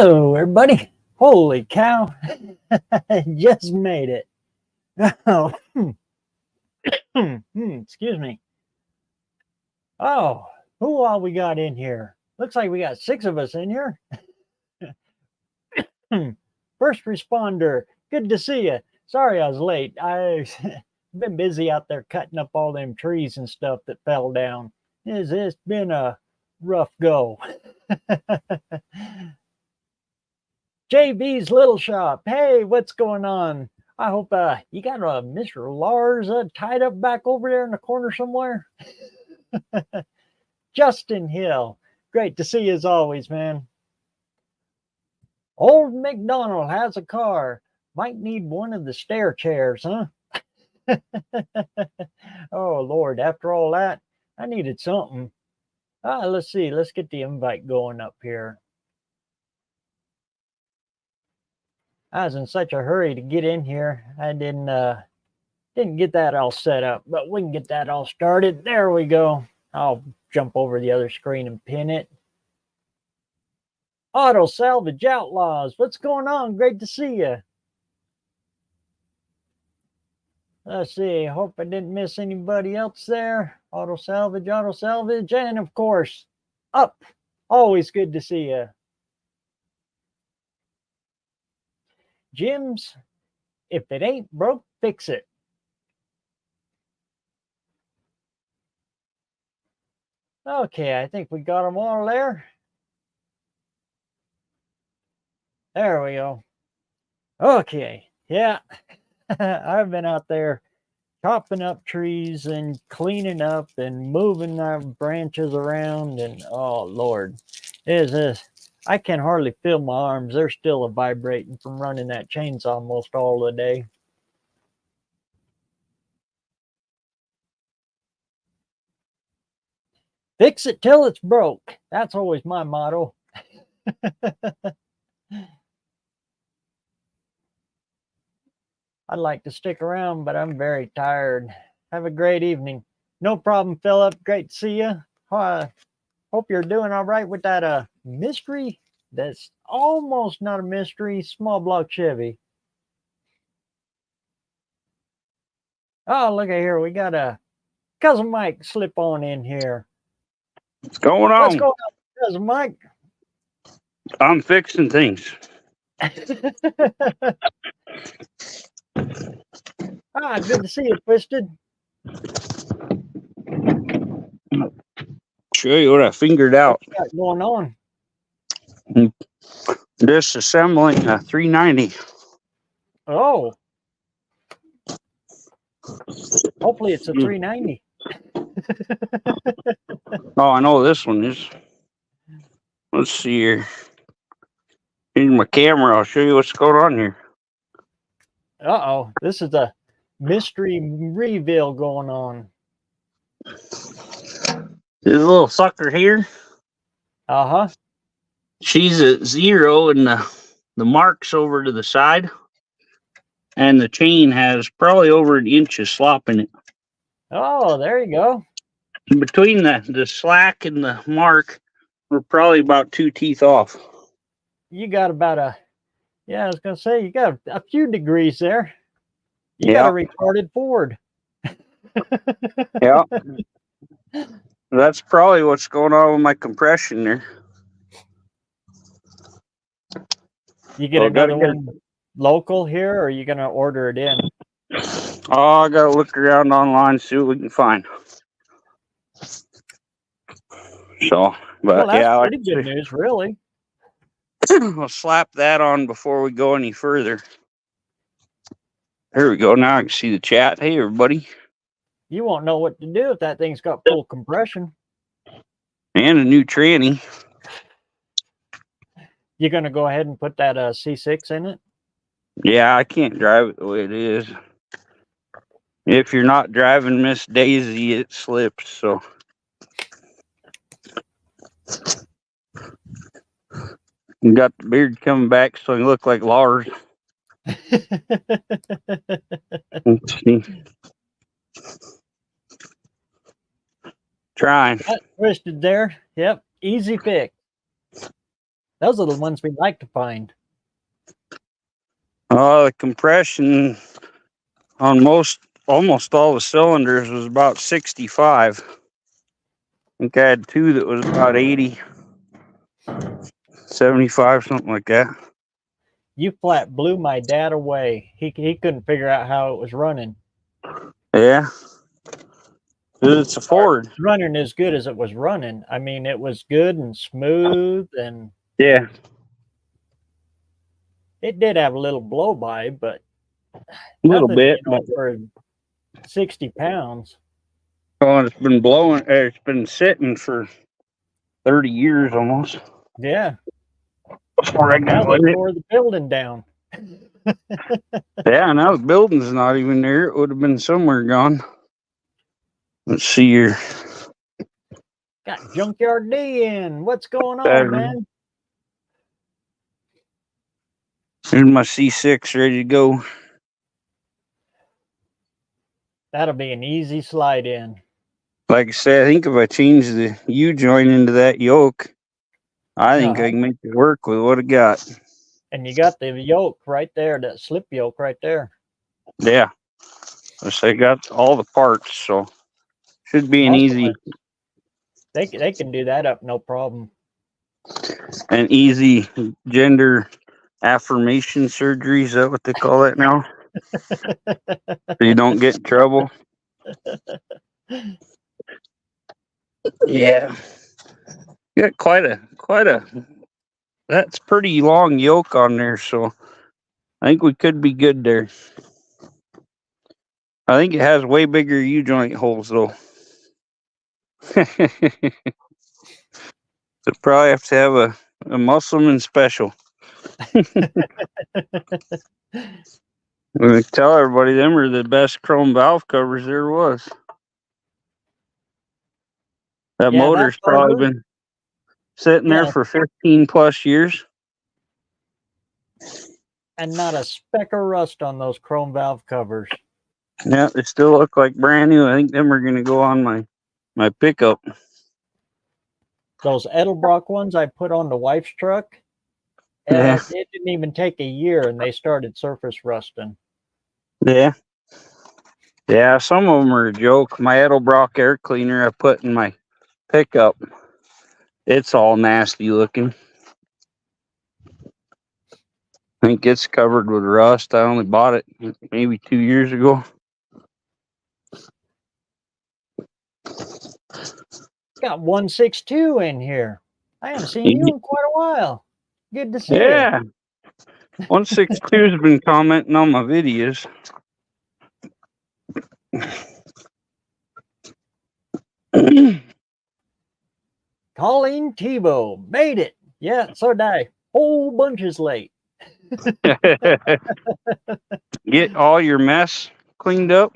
Hello, everybody. Holy cow. Just made it. Oh, excuse me. Oh, who all we got in here? Looks like we got 6 of us in here. First responder, good to see you. Sorry I was late. I've been busy out there cutting up all them trees and stuff that fell down. It's been a rough go. JB's Little Shop. Hey, what's going on? I hope you got Mr. Lars tied up back over there in the corner somewhere. Justin Hill. Great to see you as always, man. Old McDonald has a car. Might need one of the stair chairs, huh? Oh, Lord. After all that, I needed something. Let's see. Let's get the invite going up here. I was in such a hurry to get in here. I didn't get that all set up, but we can get that all started. There we go. I'll jump over the other screen and pin it. Auto Salvage Outlaws. What's going on? Great to see you. Let's see. Hope I didn't miss anybody else there. Auto Salvage, and of course, Up. Always good to see you. Jim's, if it ain't broke, fix it. Okay, I think we got them all there. There we go. Okay, yeah. I've been out there chopping up trees and cleaning up and moving our branches around, and oh Lord, is this? I can hardly feel my arms. They're still vibrating from running that chainsaw almost all the day. Fix it till it's broke. That's always my motto. I'd like to stick around, but I'm very tired. Have a great evening. No problem, Philip. Great to see you. Hope you're doing all right with that mystery. That's almost not a mystery. Small block Chevy. Oh, look at here. We got a Cousin Mike slip on in here. What's going on? What's going on, Cousin Mike? I'm fixing things. Good to see you, Twisted. Show you what I fingered out. What you got going on? Disassembling a 390. Oh. Hopefully it's a 390. Oh, I know this one is. Let's see here. Here's my camera. I'll show you what's going on here. Uh-oh. This is a mystery reveal going on. This little sucker here. Uh-huh. She's at 0 and the mark's over to the side. And the chain has probably over an inch of slop in it. Oh, there you go. Between the slack and the mark, we're probably about 2 teeth off. You got about I was going to say, you got a few degrees there. You got a retarded Ford. Yeah. That's probably what's going on with my compression there. You get another one local here, or are you going to order it in? Oh, I got to look around online, see what we can find. So, but that's pretty good news, really. We'll slap that on before we go any further. There we go. Now I can see the chat. Hey, everybody. You won't know what to do if that thing's got full compression. And a new tranny. You're going to go ahead and put that C6 in it? Yeah, I can't drive it the way it is. If you're not driving Miss Daisy, it slips, so. You got the beard coming back so you look like Lars. Trying. Twisted there. Yep. Easy fix. Those are the ones we like to find. Oh, the compression on almost all the cylinders was about 65. I think I had two that was about 80, 75, something like that. You flat blew my dad away. He couldn't figure out how it was running. Yeah. It's a Ford. Running as good as it was running. I mean, it was good and smooth, and Yeah. it did have a little blow by, but A little nothing, bit, but for 60 pounds. oh, it's been blowing. It's been sitting for 30 years almost. Yeah. Before I Now got they with it. tore the building down. Yeah, now the building's not even there. It would have been somewhere gone. Let's see here. Got Junkyard D in. What's going on, man? Here's my C6 ready to go. That'll be an easy slide in. Like I said, I think if I change the U-joint into that yoke, I think I can make it work with what I got. And you got the yoke right there, that slip yoke right there. Yeah. I got all the parts, so should be an easy. They can do that up, no problem. An easy gender affirmation surgery. Is that what they call it now? So you don't get in trouble. Yeah. Got quite a that's pretty long yoke on there, so I think we could be good there. I think it has way bigger U-joint holes though. So probably have to have a muscleman special. We tell everybody them are the best chrome valve covers there was. That motor's probably been sitting there for 15 plus years. And not a speck of rust on those chrome valve covers. Yeah, they still look like brand new. I think them are going to go on my pickup. Those Edelbrock ones I put on the wife's truck, it didn't even take a year and they started surface rusting. Yeah. Yeah, some of them are a joke. My Edelbrock air cleaner I put in my pickup, it's all nasty looking. I think it's covered with rust. I only bought it maybe 2 years ago. Got 162 in here. I haven't seen you in quite a while. Good to see you. Yeah. 162 has been commenting on my videos. Colleen Tebow made it. Yeah, so did I. Whole bunch is late. Get all your mess cleaned up?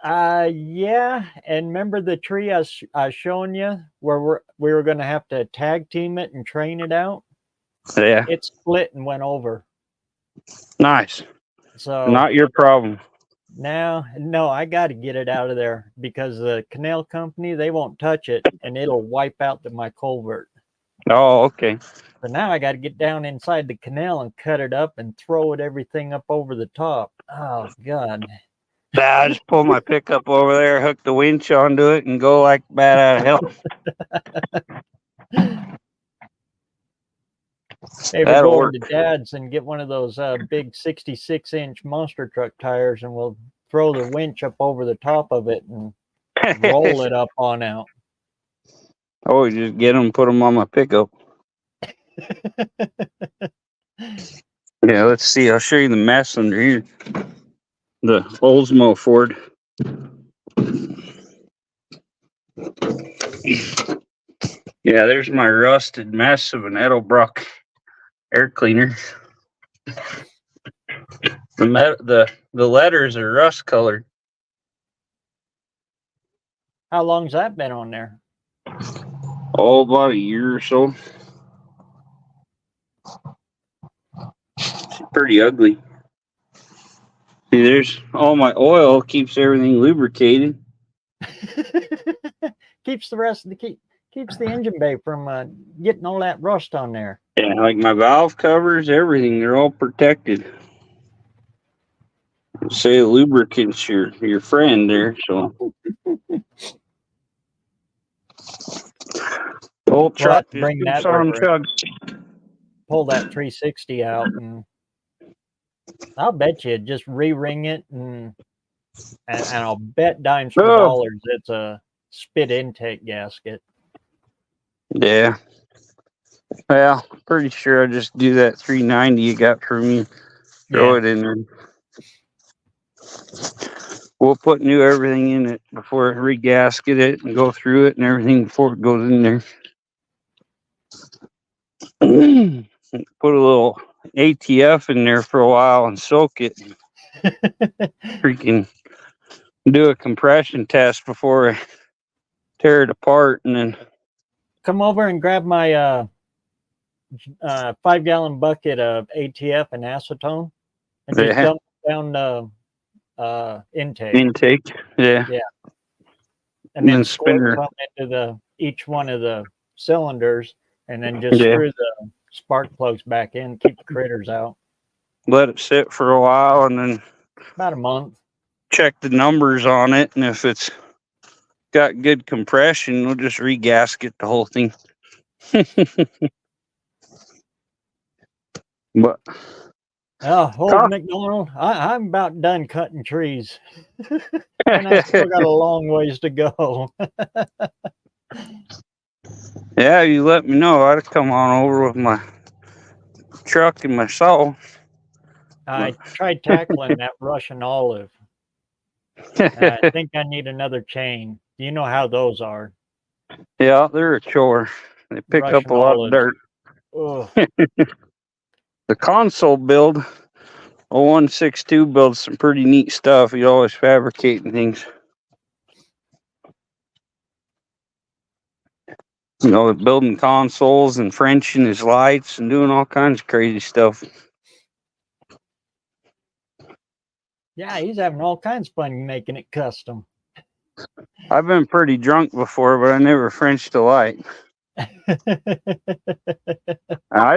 Yeah. And remember the tree I was showing you where we were going to have to tag team it and train it out? Yeah. It split and went over. Nice. So not your problem. No, I got to get it out of there because the canal company, they won't touch it and it'll wipe out my culvert. Oh, okay. So now I got to get down inside the canal and cut it up and throw everything up over the top. Oh, God. I just pull my pickup over there, hook the winch onto it, and go like bat out of hell. Maybe go over to Dad's and get one of those big 66-inch monster truck tires, and we'll throw the winch up over the top of it and roll it up on out. Oh, just get them, put them on my pickup. Yeah, let's see. I'll show you the mess under here. The Oldsmo Ford. Yeah, there's my rusted mess of an Edelbrock air cleaner. The letters are rust colored. How long's that been on there? Oh, about a year or so. It's pretty ugly. See, there's all my oil, keeps everything lubricated. keeps the keeps the engine bay from getting all that rust on there. Yeah, like my valve covers, everything, they're all protected. Say lubricant's your friend there, so. Old We'll truck have to just bring keeps that on over, chugging. pull that 360 out, and I'll bet you just re-ring it, and I'll bet dimes for Oh, dollars it's a spit intake gasket. yeah. Well, pretty sure I just do that 390 you got for me. Throw Yeah. it in there. We'll put new everything in it before re-gasket it and go through it and everything before it goes in there. Put a little ATF in there for a while and soak it. Freaking do a compression test before I tear it apart, and then Come over and grab my 5-gallon bucket of ATF and acetone, and just yeah, dump down the intake. intake. Yeah. Yeah. And And then then squirt spinner. some into each one of the cylinders, and then just Yeah. screw the spark plugs back in, keep the critters out. Let it sit for a while and then About a month. check the numbers on it, and if it's got good compression, we'll just re-gasket the whole thing. But Oh, old McDonald, I'm about done cutting trees. And I still got a long ways to go. yeah, you let me know. I'd come on over with my truck and my saw. I tried tackling that Russian olive. I think I need another chain. You know how those are. Yeah, they're a chore. They pick up Russian a lot of olives. dirt. Ugh. The console build, 0162 builds some pretty neat stuff. He's always fabricating things. You know, building consoles and Frenching his lights and doing all kinds of crazy stuff. Yeah, he's having all kinds of fun making it custom. I've been pretty drunk before, but I never Frenched a light. I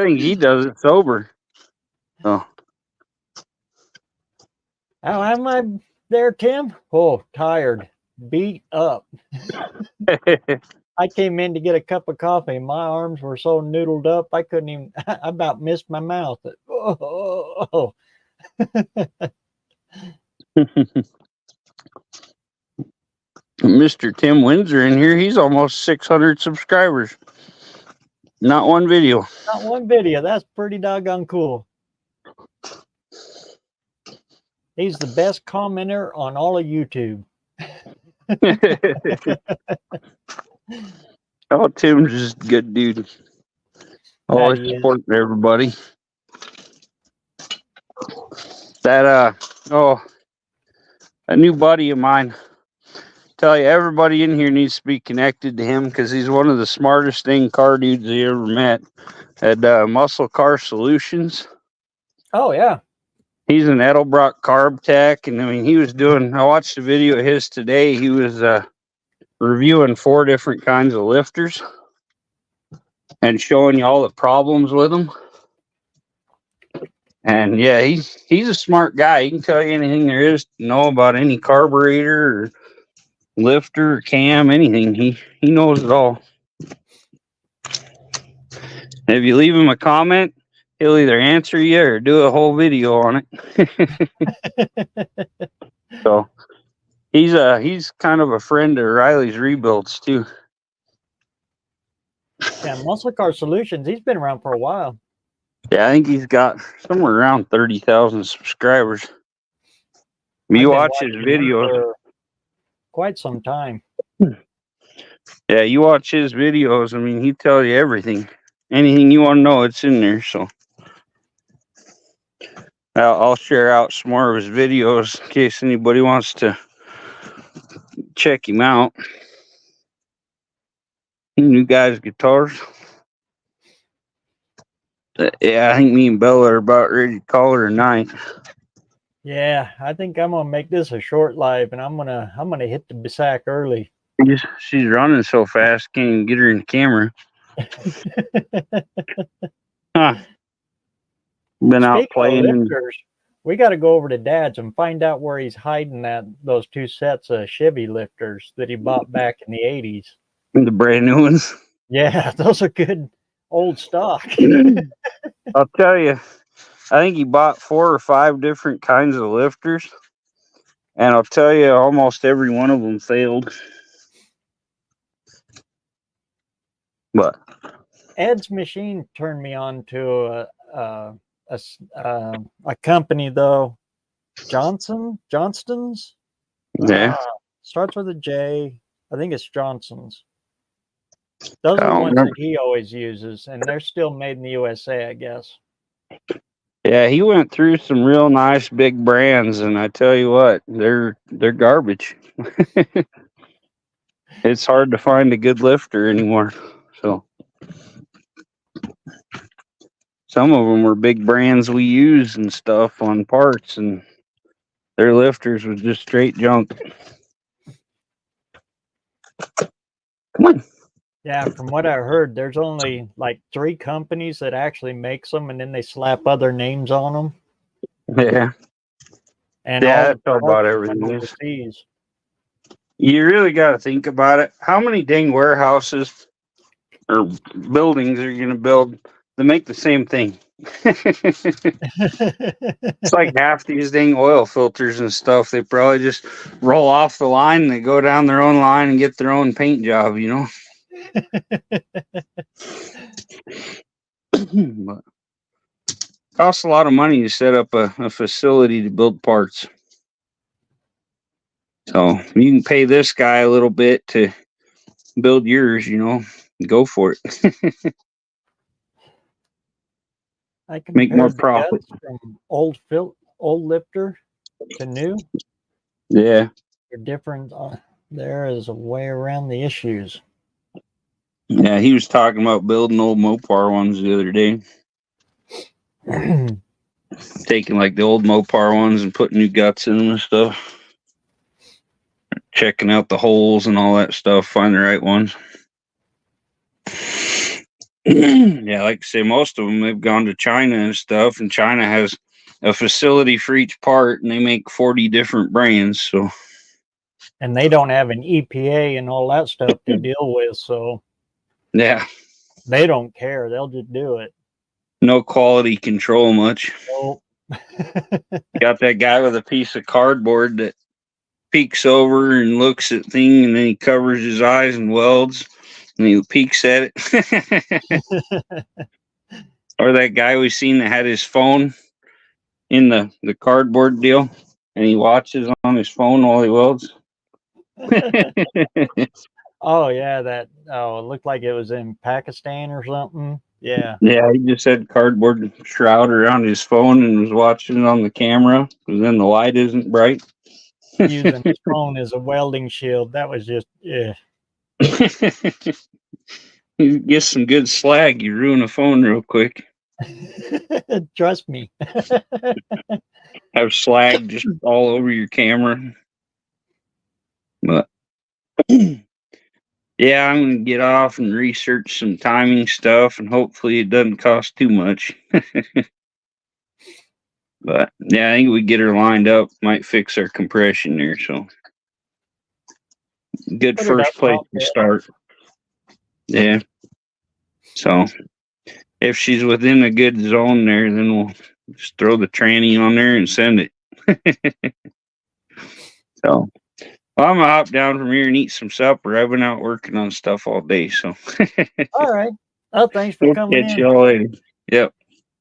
think he does it sober. Oh, How am I there, Tim? Oh, tired, beat up. I came in to get a cup of coffee. My arms were so noodled up, I couldn't even, I about missed my mouth. Oh. Mr. Tim Windsor in here, he's almost 600 subscribers. Not one video. Not one video. That's pretty doggone cool. He's the best commenter on all of YouTube. Oh, Tim's just a good dude. Always supporting everybody. That a new buddy of mine. Tell you, everybody in here needs to be connected to him because he's one of the smartest car dudes I ever met. At Muscle Car Solutions. Oh yeah. He's an Edelbrock carb tech, and I mean, I watched a video of his today. He was reviewing 4 different kinds of lifters and showing you all the problems with them. And yeah, he's a smart guy. He can tell you anything there is to know about any carburetor or lifter or cam, anything. He knows it all. And if you leave him a comment, he'll either answer you or do a whole video on it. So he's kind of a friend of Riley's Rebuilds too. Yeah, Muscle Car Solutions. He's been around for a while. Yeah, I think he's got somewhere around 30,000 subscribers. You watch his videos for quite some time. Yeah, you watch his videos. I mean, he tells you everything. Anything you want to know, it's in there. So I'll share out some more of his videos in case anybody wants to check him out. New guys' guitars. Yeah, I think me and Bella are about ready to call her a night. Yeah, I think I'm gonna make this a short live, and I'm gonna hit the sack early. She's running so fast, can't even get her in the camera. Huh. Been out Speaking of playing. lifters, we got to go over to Dad's and find out where he's hiding those 2 sets of Chevy lifters that he bought back in the 80s. The brand new ones. Yeah, those are good old stock. I'll tell you, I think he bought 4 or 5 different kinds of lifters, and I'll tell you, almost every one of them failed. But Ed's machine turned me on to a company though, Johnston's. yeah, Starts with a J. I think it's Johnson's. Those I are the don't ones remember. that he always uses, and they're still made in the USA, I guess. Yeah, he went through some real nice big brands, and I tell you what, they're garbage. It's hard to find a good lifter anymore. So some of them were big brands we use and stuff on parts, and their lifters was just straight junk. Come on. Yeah, from what I heard, there's only like 3 companies that actually makes them, and then they slap other names on them, Yeah. and Yeah, all the that's all about parts are from everything is. overseas. You really got to think about it. How many dang warehouses or buildings are you going to build to make the same thing? It's like half these dang oil filters and stuff. They probably just roll off the line and they go down their own line and get their own paint job, you know? But it costs a lot of money to set up a facility to build parts. So you can pay this guy a little bit to build yours, you know, go for it. I Make more compared the profit. guts from old lifter to new. Yeah. They're different. There is a way around the issues. Yeah, he was talking about building old Mopar ones the other day. Taking like the old Mopar ones and putting new guts in them and stuff. Checking out the holes and all that stuff, find the right ones. Yeah, like I say, most of them, they've gone to China and stuff, and China has a facility for each part, and they make 40 different brands. So, And they don't have an EPA and all that stuff to deal with, so yeah, they don't care. They'll just do it. no quality control much. So, Got that guy with a piece of cardboard that peeks over and looks at thing, and then he covers his eyes and welds, and he peeks at it. Or that guy we seen that had his phone in the cardboard deal, and he watches on his phone while he welds. oh yeah, it looked like it was in Pakistan or something. Yeah. Yeah, he just had cardboard shroud around his phone and was watching it on the camera, because then the light isn't bright. Using his phone as a welding shield. That was just, yeah. You get some good slag, you ruin a phone real quick. Trust me. Have slag just all over your camera. But yeah, I'm gonna get off and research some timing stuff, and hopefully it doesn't cost too much. But yeah, I think we get her lined up, might fix our compression there. So good Put it up first place top to there. start. Yeah. So if she's within a good zone there, then we'll just throw the tranny on there and send it. So well, I'm gonna hop down from here and eat some supper. I've been out working on stuff all day, so All right. Oh, thanks for we'll coming catch in. y'all later. Yep.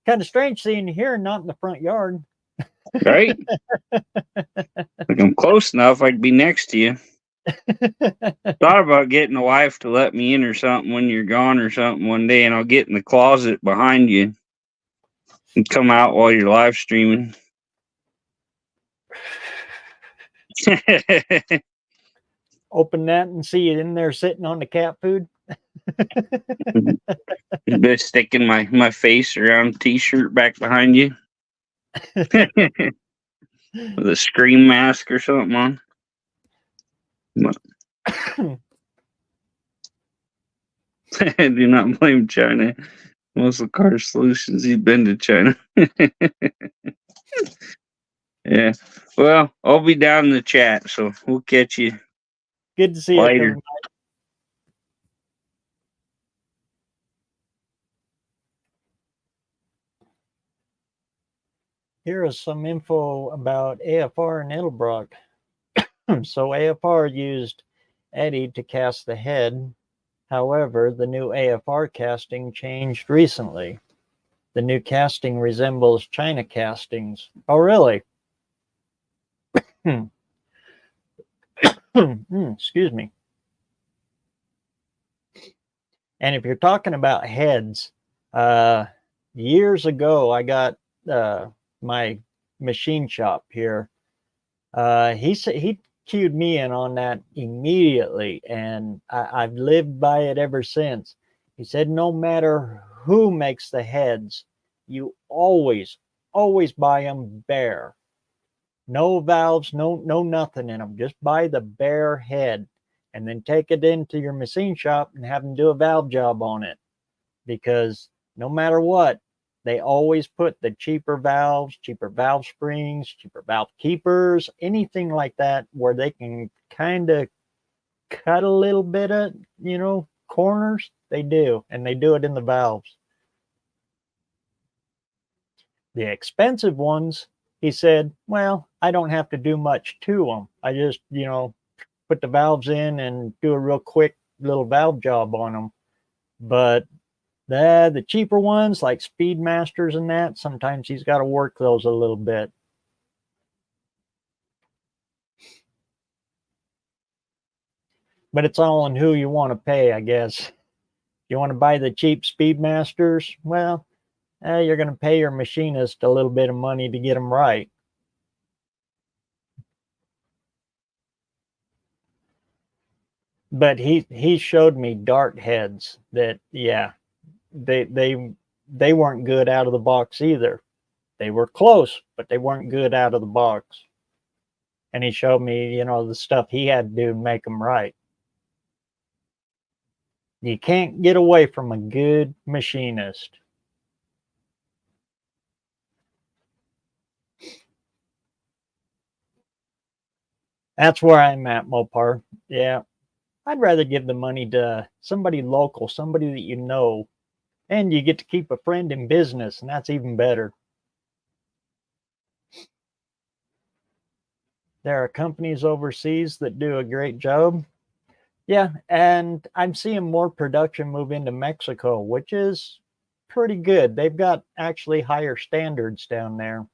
Kind of strange seeing you here and not in the front yard. Right? Like I'm close enough, I'd be next to you. Thought about getting the wife to let me in or something when you're gone or something one day, and I'll get in the closet behind you and come out while you're live streaming. Open that and see it in there sitting on the cat food. Just sticking my face around a t-shirt back behind you. With a scream mask or something on. I do not blame China. Most of Carter's solutions, he's been to China. Yeah. Well, I'll be down in the chat, so we'll catch you Good to see you, later. cousin. Here is some info about AFR and Edelbrock. So AFR used Eddie to cast the head. However, the new AFR casting changed recently. The new casting resembles China castings. Oh, really? Excuse me. And if you're talking about heads, years ago, I got my machine shop here. He cued me in on that immediately, and I've lived by it ever since. He said, no matter who makes the heads, you always buy them bare. No valves, no nothing in them. Just buy the bare head, and then take it into your machine shop and have them do a valve job on it. Because no matter what, they always put the cheaper valves, cheaper valve springs, cheaper valve keepers, anything like that where they can kind of cut a little bit of, corners. They do, and they do it in the valves. The expensive ones, he said, well, I don't have to do much to them. I just, put the valves in and do a real quick little valve job on them. But the cheaper ones like Speedmasters and that, sometimes he's got to work those a little bit. But it's all on who you want to pay, I guess. You want to buy the cheap Speedmasters? Well, you're going to pay your machinist a little bit of money to get them right. But he showed me dart heads that, yeah, they weren't good out of the box either. They were close, but they weren't good out of the box. And he showed me, the stuff he had to do to make them right. You can't get away from a good machinist. That's where I'm at, Mopar. Yeah. I'd rather give the money to somebody local, somebody that you know, and you get to keep a friend in business, and that's even better. There are companies overseas that do a great job. Yeah, and I'm seeing more production move into Mexico, which is pretty good. They've got actually higher standards down there,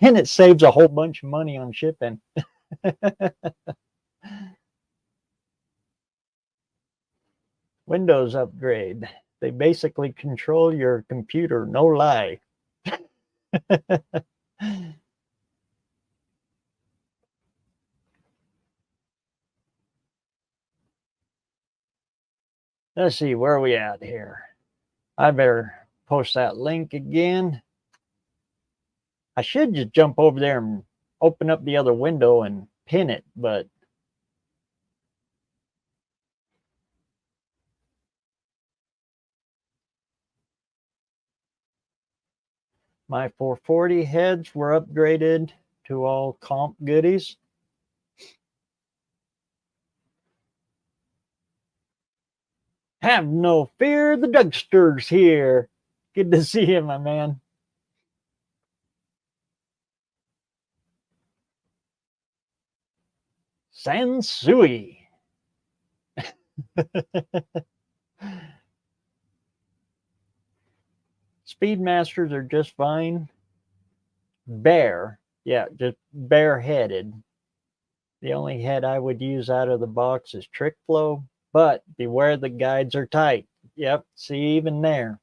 and it saves a whole bunch of money on shipping. Windows upgrade. They basically control your computer, no lie. Let's see, where are we at here? I better post that link again. I should just jump over there and open up the other window and pin it, but my 440 heads were upgraded to all comp goodies. Have no fear, the Dougster's here. Good to see you, my man. Sansui. Speedmasters are just fine. Bare, yeah, just bare-headed. The only head I would use out of the box is Trick Flow, but beware the guides are tight. Yep, see, even there.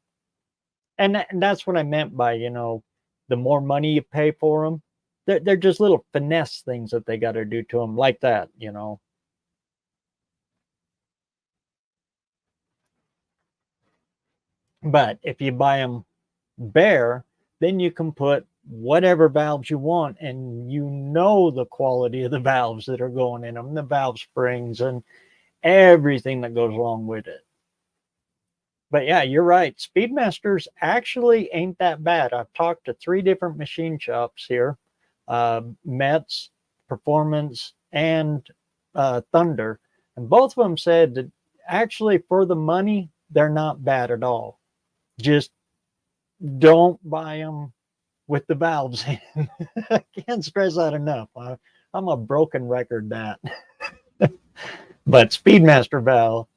And that's what I meant by, the more money you pay for them, they're just little finesse things that they got to do to them like that. But if you buy them bare, then you can put whatever valves you want, and the quality of the valves that are going in them, the valve springs and everything that goes along with it. But yeah, you're right. Speedmasters actually ain't that bad. I've talked to 3 different machine shops here, Mets, Performance, and Thunder. And both of them said that actually for the money, they're not bad at all. Just don't buy them with the valves in. I can't stress that enough. I'm a broken record that. But Speedmaster valve,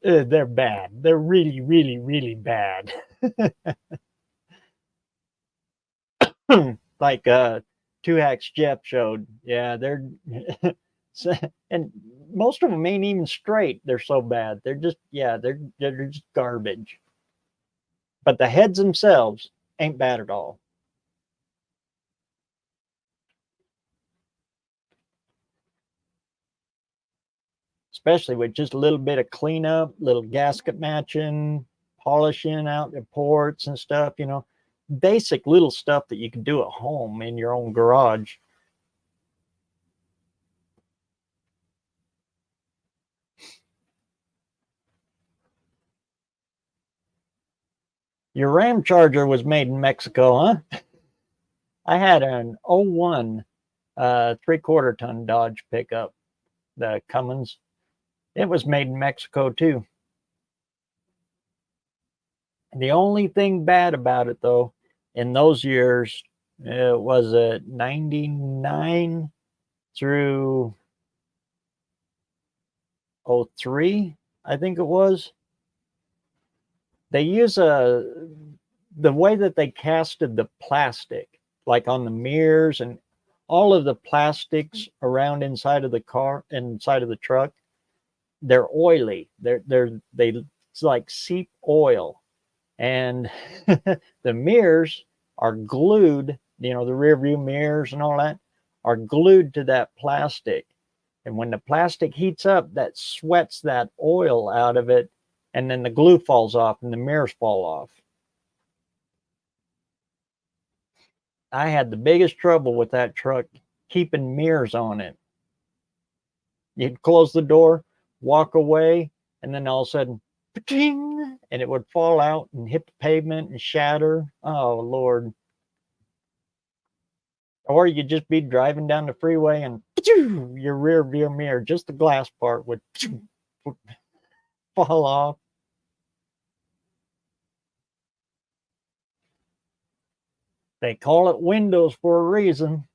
they're bad. They're really, really, really bad. Like 2Hacks Jeff showed. Yeah, they're and most of them ain't even straight. They're so bad. They're just they're just garbage. But the heads themselves ain't bad at all. Especially with just a little bit of cleanup, little gasket matching, polishing out the ports and stuff, basic little stuff that you can do at home in your own garage. Your Ram Charger was made in Mexico, huh? I had an '01 3/4 ton Dodge pickup, the Cummins. It was made in Mexico too. The only thing bad about it though, in those years, it was a 99 through '03, I think it was. They use the way that they casted the plastic, like on the mirrors and all of the plastics around inside of the car, inside of the truck, they're oily. They it's like seep oil, and the mirrors are glued. The rear view mirrors and all that are glued to that plastic. And when the plastic heats up, that sweats that oil out of it, and then the glue falls off and the mirrors fall off. I had the biggest trouble with that truck keeping mirrors on it. You'd close the door, walk away, and then all of a sudden, and it would fall out and hit the pavement and shatter. Oh, Lord. Or you'd just be driving down the freeway and your rear view mirror, just the glass part, would fall off. They call it windows for a reason.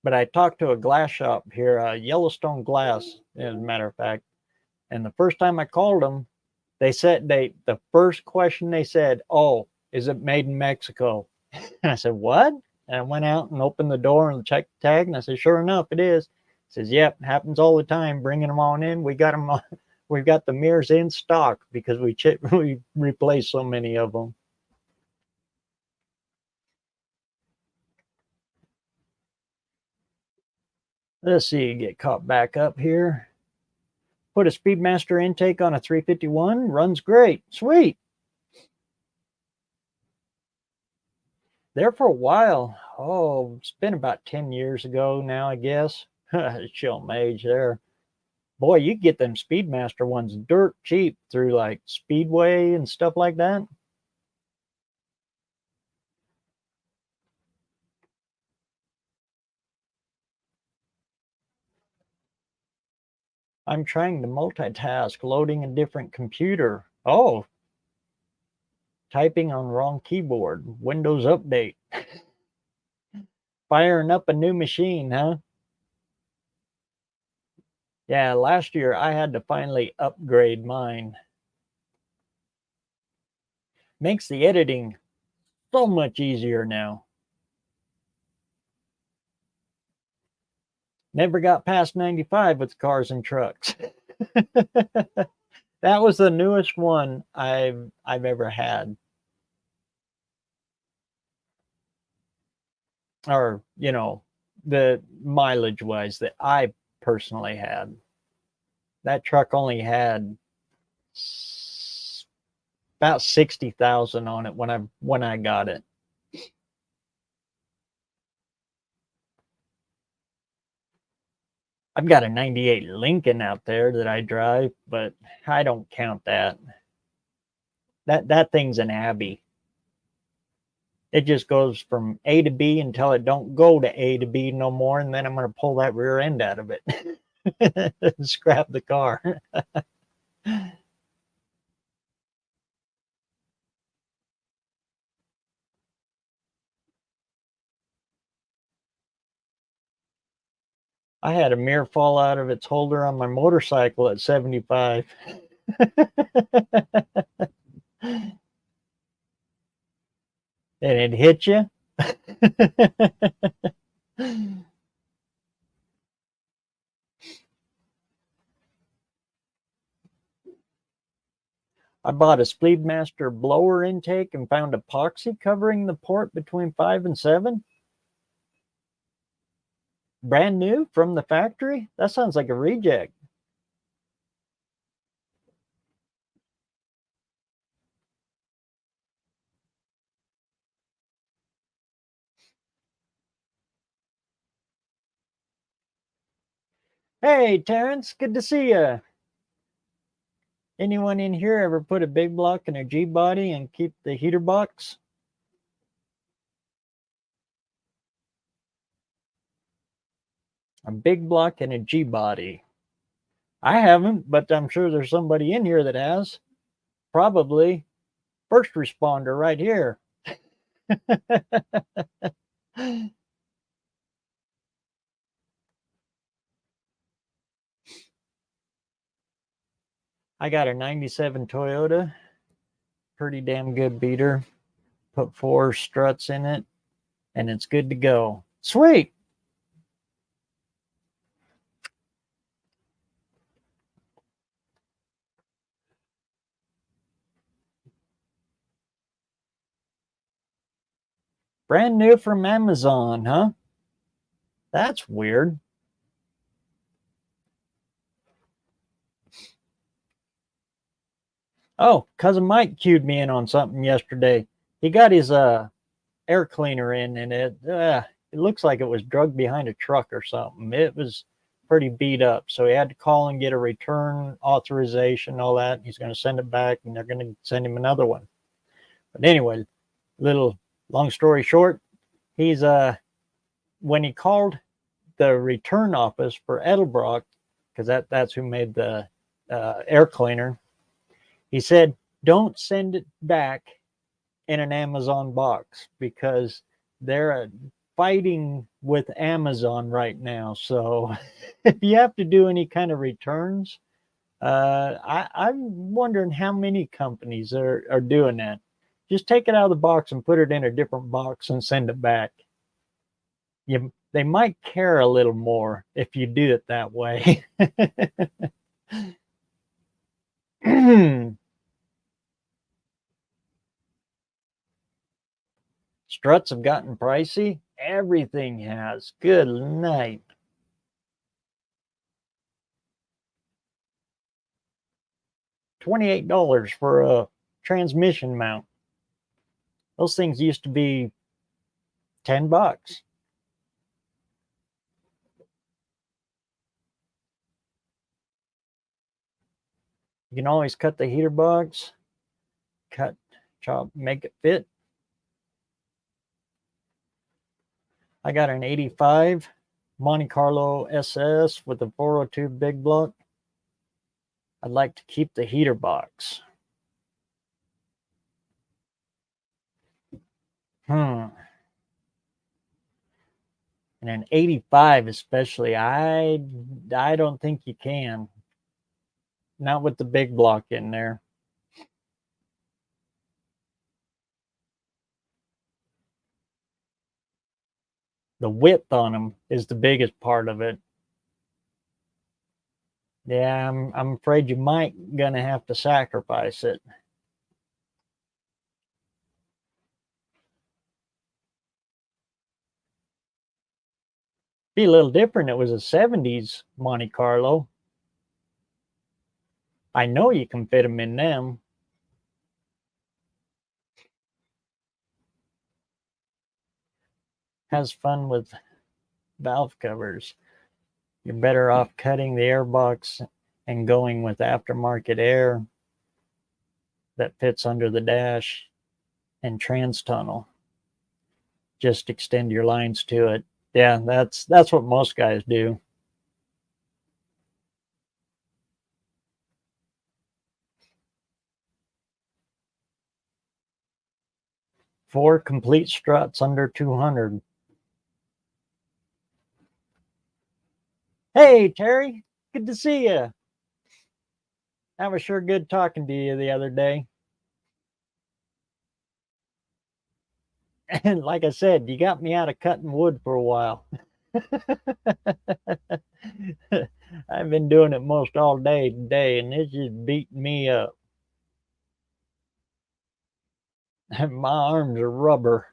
But I talked to a glass shop here, Yellowstone Glass, as a matter of fact. And the first time I called them, they said the first question they said, "Oh, is it made in Mexico?" And I said, "What?" And I went out and opened the door and checked the tag, and I said, "Sure enough, it is." He says, "Yep, happens all the time. Bringing them on in. We got them. We've got the mirrors in stock because we replaced so many of them." Let's see, get caught back up here. Put a Speedmaster intake on a 351. Runs great. Sweet. There for a while. Oh, it's been about 10 years ago now, I guess. Show my age there. Boy, you get them Speedmaster ones dirt cheap through like Speedway and stuff like that. I'm trying to multitask, loading a different computer. Oh, typing on wrong keyboard. Windows update. Firing up a new machine, huh? Yeah, last year I had to finally upgrade mine. Makes the editing so much easier now. Never got past 95 with cars and trucks. That was the newest one I've ever had. Or, the mileage wise that I personally had. That truck only had about 60,000 on it when I got it. I've got a 98 Lincoln out there that I drive, but I don't count that. That thing's an Abbey. It just goes from A to B until it don't go to A to B no more, and then I'm going to pull that rear end out of it and scrap the car. I had a mirror fall out of its holder on my motorcycle at 75. And it hit you. I bought a Speedmaster blower intake and found epoxy covering the port between 5 and 7. Brand new from the factory? That sounds like a reject. Hey, Terrence, good to see you. Anyone in here ever put a big block in a G body and keep the heater box? A big block in a G body. I haven't, but I'm sure there's somebody in here that has. Probably first responder right here. I got a 97 Toyota, pretty damn good beater. Put 4 struts in it, and it's good to go. Sweet. Brand new from Amazon, huh? That's weird. Oh, cousin Mike cued me in on something yesterday. He got his air cleaner in, and it looks like it was drugged behind a truck or something. It was pretty beat up, so he had to call and get a return authorization, all that. He's going to send it back, and they're going to send him another one. But anyway, little long story short, he's when he called the return office for Edelbrock, because that's who made the air cleaner, he said, don't send it back in an Amazon box because they're fighting with Amazon right now. So if you have to do any kind of returns, I'm wondering how many companies are doing that. Just take it out of the box and put it in a different box and send it back. They might care a little more if you do it that way. Struts have gotten pricey. Everything has. Good night. $28 for a transmission mount. Those things used to be $10. You can always cut the heater box, cut, chop, make it fit. I got an 85 Monte Carlo SS with a 402 big block. I'd like to keep the heater box. And an 85 especially, I don't think you can. Not with the big block in there. The width on them is the biggest part of it. Yeah, I'm afraid you might gonna have to sacrifice it. Be a little different. It was a 70s Monte Carlo. I know you can fit them in them. Has fun with valve covers. You're better off cutting the airbox and going with aftermarket air that fits under the dash and trans tunnel. Just extend your lines to it. Yeah, that's what most guys do. Four complete struts under 200. Hey, Terry, good to see you. That was sure good talking to you the other day. And like I said, you got me out of cutting wood for a while. I've been doing it most all day today, and it's just beating me up. My arms are rubber.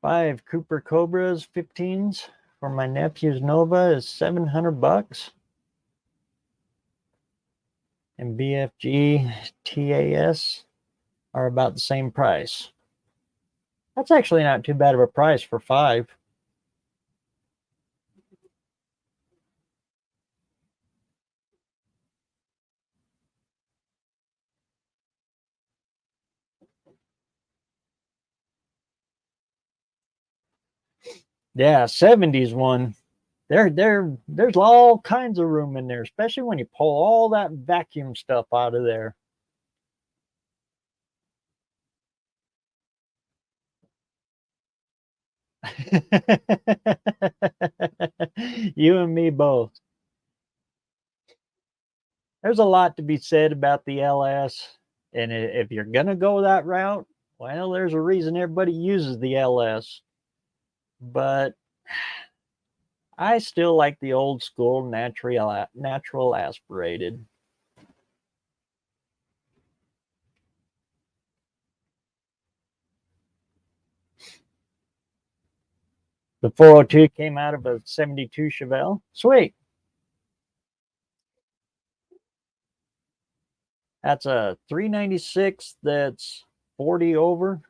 5 Cooper Cobras 15s for my nephew's Nova is $700. And BFG TAS are about the same price. That's actually not too bad of a price for 5. Yeah, 70s one. There's all kinds of room in there, especially when you pull all that vacuum stuff out of there. You and me both. There's a lot to be said about the LS, and if you're gonna go that route, well, there's a reason everybody uses the LS. But I still like the old school natural aspirated. The 402 came out of a 72 Chevelle. Sweet. That's a 396 that's 40 over.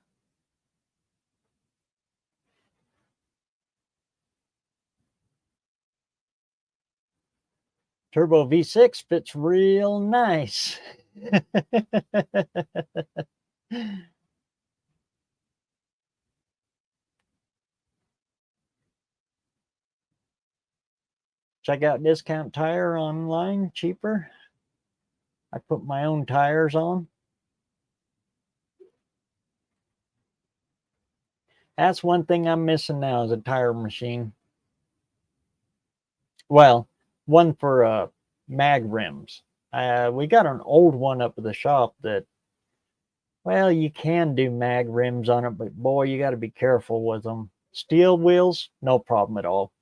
Turbo V6 fits real nice. Check out Discount Tire online, cheaper. I put my own tires on. That's one thing I'm missing now is a tire machine. Well, one for mag rims. We got an old one up at the shop that, well, you can do mag rims on it, but boy, you got to be careful with them. Steel wheels, no problem at all.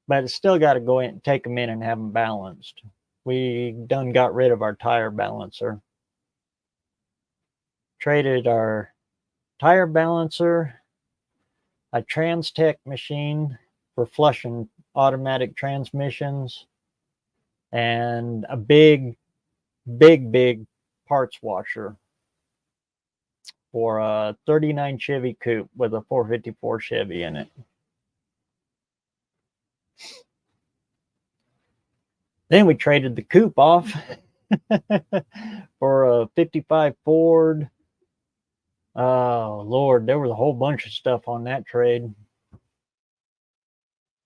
But it's still got to go in, take them in and have them balanced. We done got rid of our tire balancer. Traded our tire balancer, a Transtech machine for flushing automatic transmissions, and a big parts washer for a 39 Chevy coupe with a 454 Chevy in it. Then we traded the coupe off for a 55 Ford. Oh, Lord, there was a whole bunch of stuff on that trade.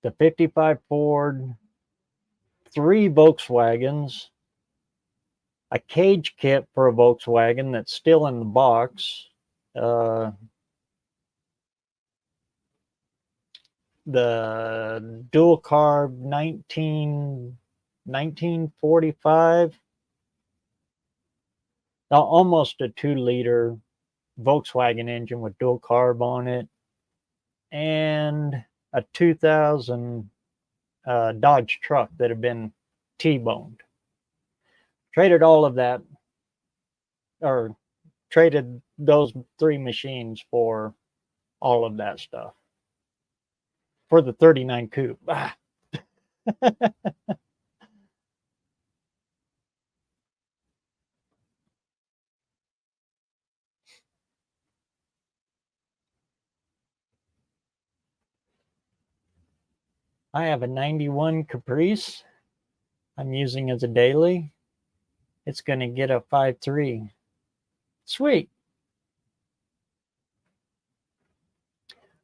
The 55 Ford, 3 Volkswagens, a cage kit for a Volkswagen that's still in the box. The dual carb 1945, almost a 2-liter Volkswagen engine with dual carb on it, and a 2000 Dodge truck that had been T-boned. Traded all of that, or traded those 3 machines for all of that stuff for the 39 coupe. I have a 91 Caprice I'm using as a daily. It's going to get a 5.3. Sweet.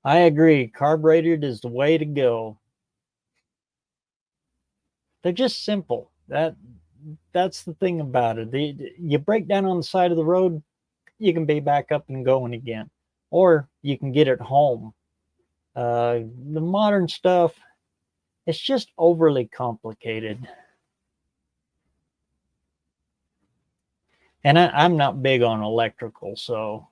I agree. Carbureted is the way to go. They're just simple. That's the thing about it. You break down on the side of the road, you can be back up and going again, or you can get it home. The modern stuff, it's just overly complicated. And I'm not big on electrical, so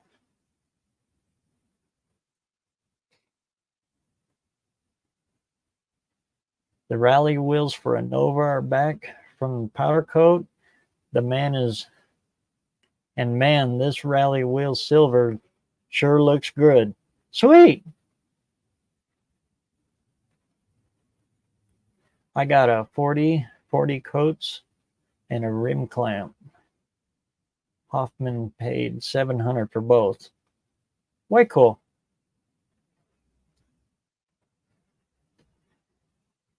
the rally wheels for a Nova are back from the powder coat. The man is, and man, this rally wheel silver sure looks good. Sweet. I got a 40 coats and a rim clamp. Hoffman paid $700 for both. Way cool.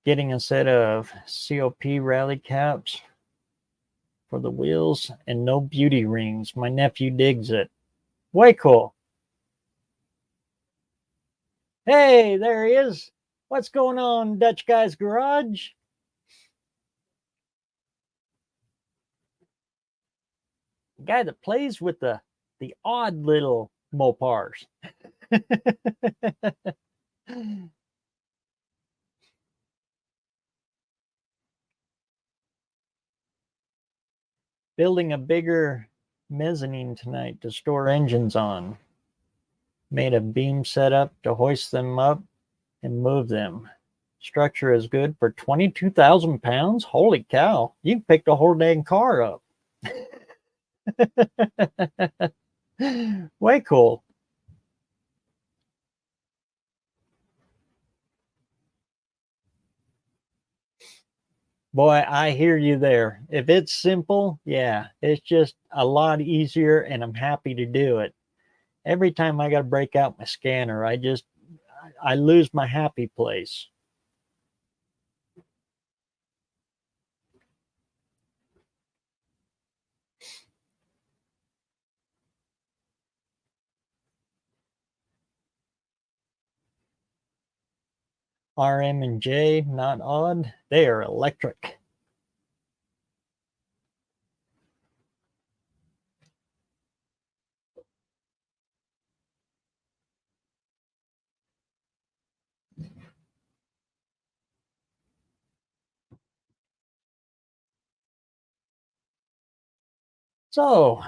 Getting a set of COP rally caps for the wheels and no beauty rings. My nephew digs it. Way cool. Hey, there he is. What's going on, Dutch Guy's Garage? The guy that plays with the odd little Mopars. Building a bigger mezzanine tonight to store engines on. Made a beam setup to hoist them up and move them. Structure is good for 22,000 pounds. Holy cow. You can pick the whole dang car up. Way cool. Boy, I hear you there. If it's simple, yeah, it's just a lot easier and I'm happy to do it. Every time I got to break out my scanner, I lose my happy place. RM and J, not odd. They are electric. So,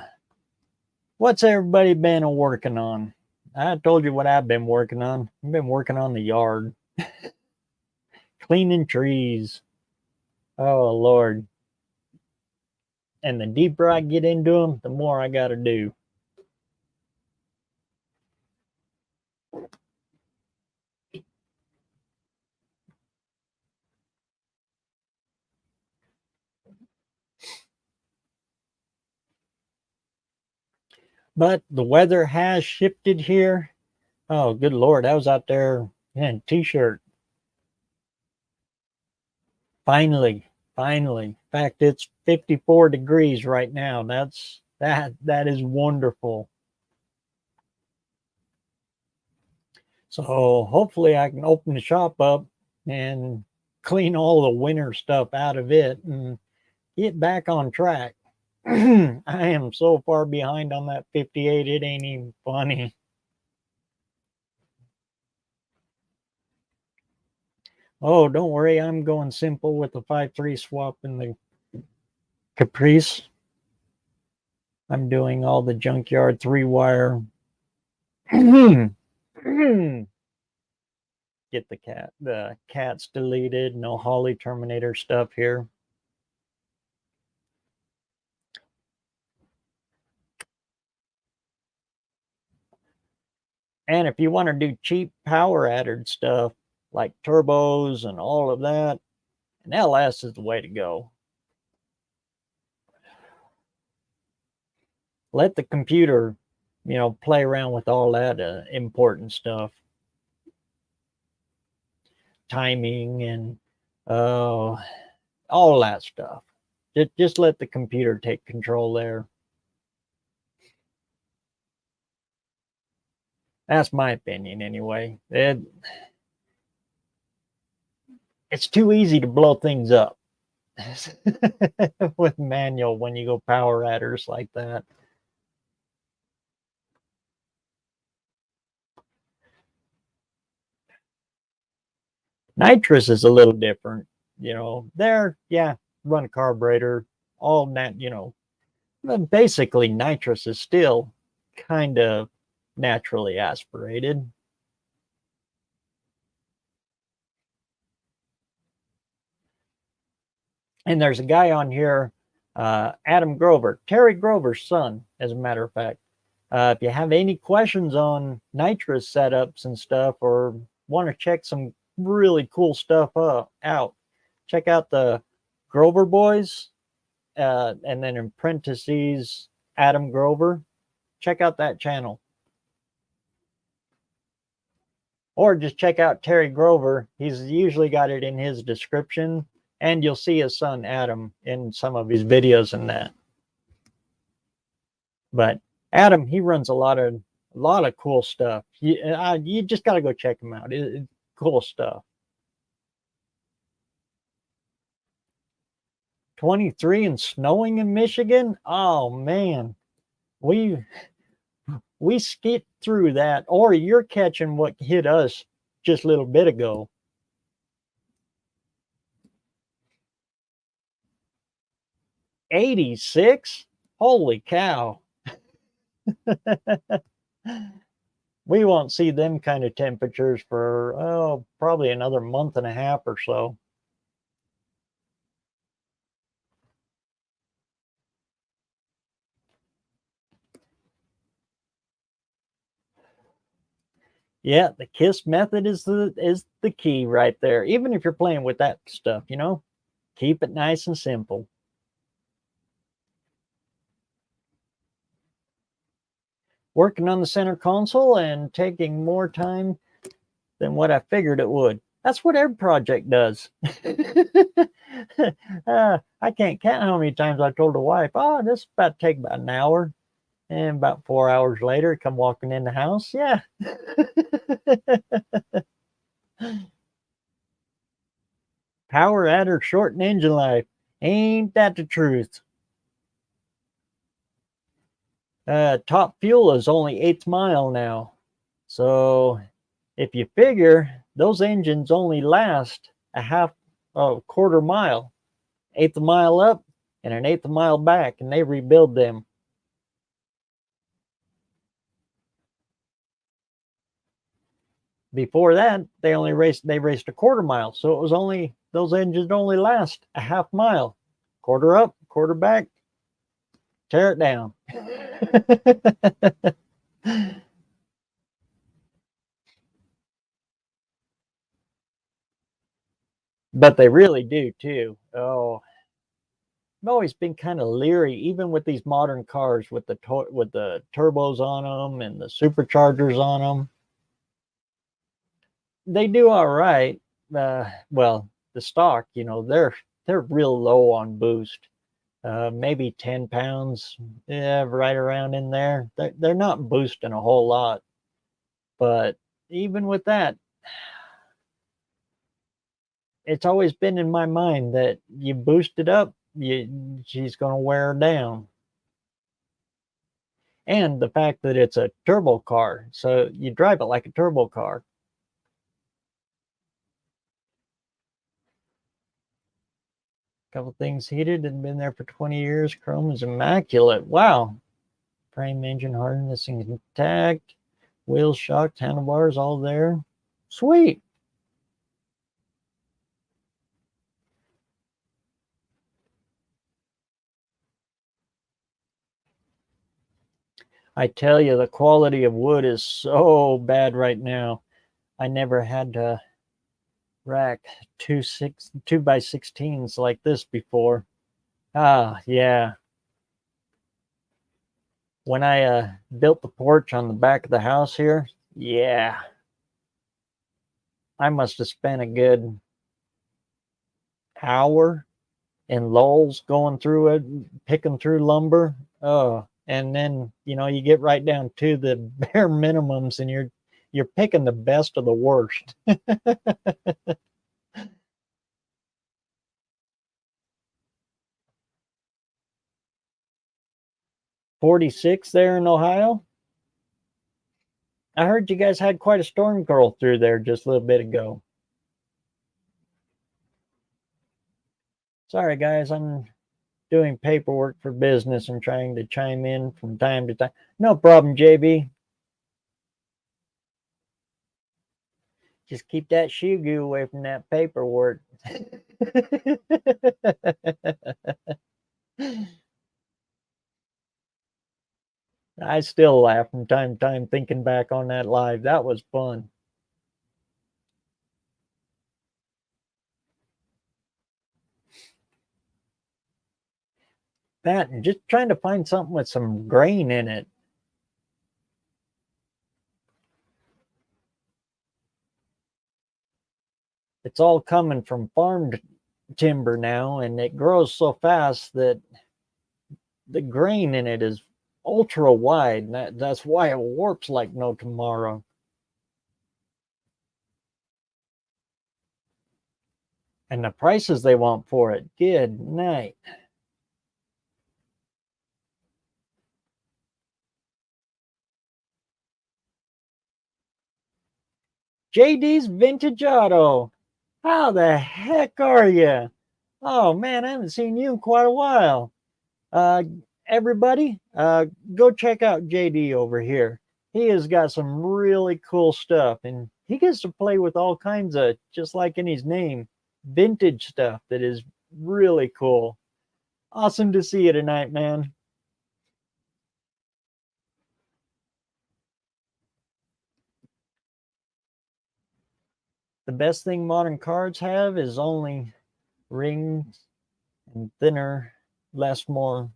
what's everybody been working on? I told you what I've been working on. I've been working on the yard, cleaning trees. Oh, Lord. And the deeper I get into them, the more I got to do. But the weather has shifted here. Oh, good Lord. I was out there in t-shirt. Finally. In fact, it's 54 degrees right now. That is wonderful. So hopefully I can open the shop up and clean all the winter stuff out of it and get back on track. I am so far behind on that 58, it ain't even funny. Oh, don't worry, I'm going simple with the 5.3 swap and the Caprice. I'm doing all the junkyard 3-wire. Get the cats deleted, no Holly Terminator stuff here. And if you want to do cheap power added stuff like turbos and all of that, an LS is the way to go. Let the computer, play around with all that important stuff. timing and all that stuff. Just let the computer take control there. That's my opinion anyway. It's too easy to blow things up with manual when you go power adders like that. Nitrous is a little different, there, yeah, run a carburetor, all that, but basically nitrous is still kind of naturally aspirated. And there's a guy on here, Adam Grover, Terry Grover's son, as a matter of fact. If you have any questions on nitrous setups and stuff, or want to check some really cool stuff out, check out the Grover Boys, and then in parentheses, Adam Grover. Check out that channel. Or just check out Terry Grover. He's usually got it in his description, and you'll see his son Adam in some of his videos and that. But Adam, he runs a lot of cool stuff. You just got to go check him out. It's cool stuff. 23 and snowing in Michigan. Oh man, we skipped through that. Or you're catching what hit us just a little bit ago. '86. Holy cow. We won't see them kind of temperatures for probably another month and a half or so. Yeah, the KISS method is the key right there. Even if you're playing with that stuff, keep it nice and simple. Working on the center console and taking more time than what I figured it would. That's what every project does. I can't count how many times I told the wife, oh, this is about to take about an hour. And about 4 hours later, come walking in the house. Yeah. Power adder shorten engine life. Ain't that the truth? Top fuel is only 1/8 mile now. So if you figure those engines only last a quarter mile, 1/8 mile up and an 1/8 mile back, and they rebuild them. Before that, they raced a quarter mile. So it was those engines only last a half mile. Quarter up, quarter back, tear it down. But they really do too. Oh, I've always been kind of leery, even with these modern cars with the turbos on them and the superchargers on them. They do all right. Well, the stock, they're real low on boost. Maybe 10 pounds, yeah, right around in there. They're not boosting a whole lot, but even with that, it's always been in my mind that you boost it up, she's going to wear down. And the fact that it's a turbo car, so you drive it like a turbo car. Couple things heated and been there for 20 years. Chrome is immaculate. Wow. Frame, engine harness intact. Wheels, shocks, handlebars, all there. Sweet. I tell you, the quality of wood is so bad right now. I never had to rack 2x16s like this before. Ah, yeah. When I built the porch on the back of the house here, yeah. I must have spent a good hour in Lowell's going through it, picking through lumber. Oh, and then you get right down to the bare minimums, and you're picking the best of the worst. 46 there in Ohio. I heard you guys had quite a storm roll through there just a little bit ago. Sorry, guys, I'm doing paperwork for business and trying to chime in from time to time. No problem, JB. Just keep that shoe goo away from that paperwork. I still laugh from time to time thinking back on that live. That was fun. That and just trying to find something with some grain in it. It's all coming from farmed timber now, and it grows so fast that the grain in it is ultra wide. And that's why it warps like no tomorrow. And the prices they want for it, good night. JD's Vintage Auto. How the heck are you? Oh man, I haven't seen you in quite a while. Uh, everybody, go check out JD over here. He has got some really cool stuff, and he gets to play with all kinds of, just like in his name, vintage stuff that is really cool. Awesome to see you tonight, man. The best thing modern cards have is only rings and thinner, less bore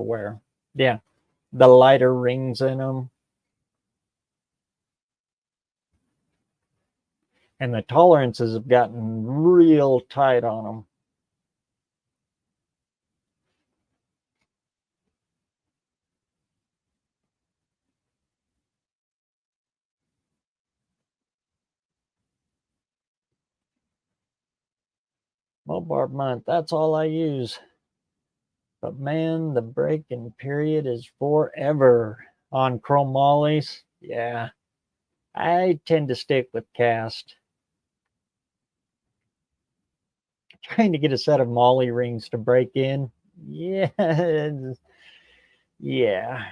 wear. Yeah, the lighter rings in them. And the tolerances have gotten real tight on them. Mopar month, that's all I use. But man, the break-in period is forever on chromollies. Yeah, I tend to stick with cast. Trying to get a set of molly rings to break in. Yeah, yeah.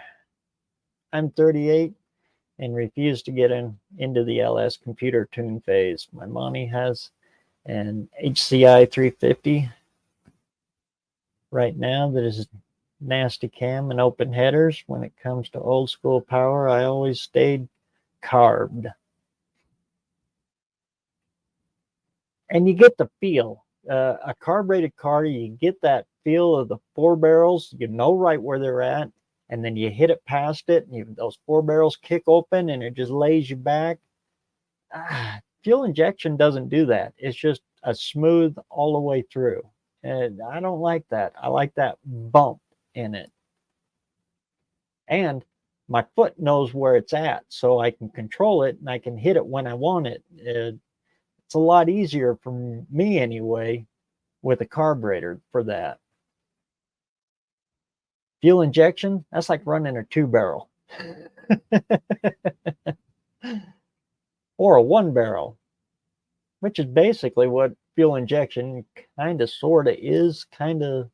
I'm 38 and refuse to get into the LS computer tune phase. My mommy has an HCI 350 right now that is nasty cam and open headers. When it comes to old school power, I always stayed carbed. And you get the feel. A carbureted car, you get that feel of the four barrels. You know right where they're at. And then you hit it past it, and those four barrels kick open, and it just lays you back. Fuel injection doesn't do that. It's just a smooth all the way through. And I don't like that. I like that bump in it. And my foot knows where it's at, so I can control it and I can hit it when I want it. It's a lot easier for me anyway with a carburetor for that. Fuel injection, that's like running a 2-barrel or a 1-barrel, which is basically what fuel injection kind of sort of is, kind of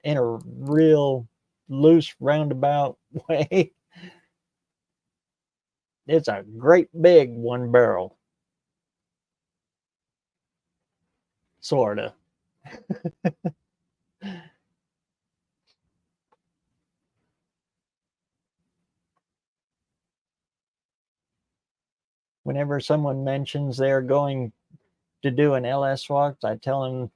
in a real loose roundabout way. It's a great big 1-barrel, sort of. Whenever someone mentions they're going to do an LS swap, I tell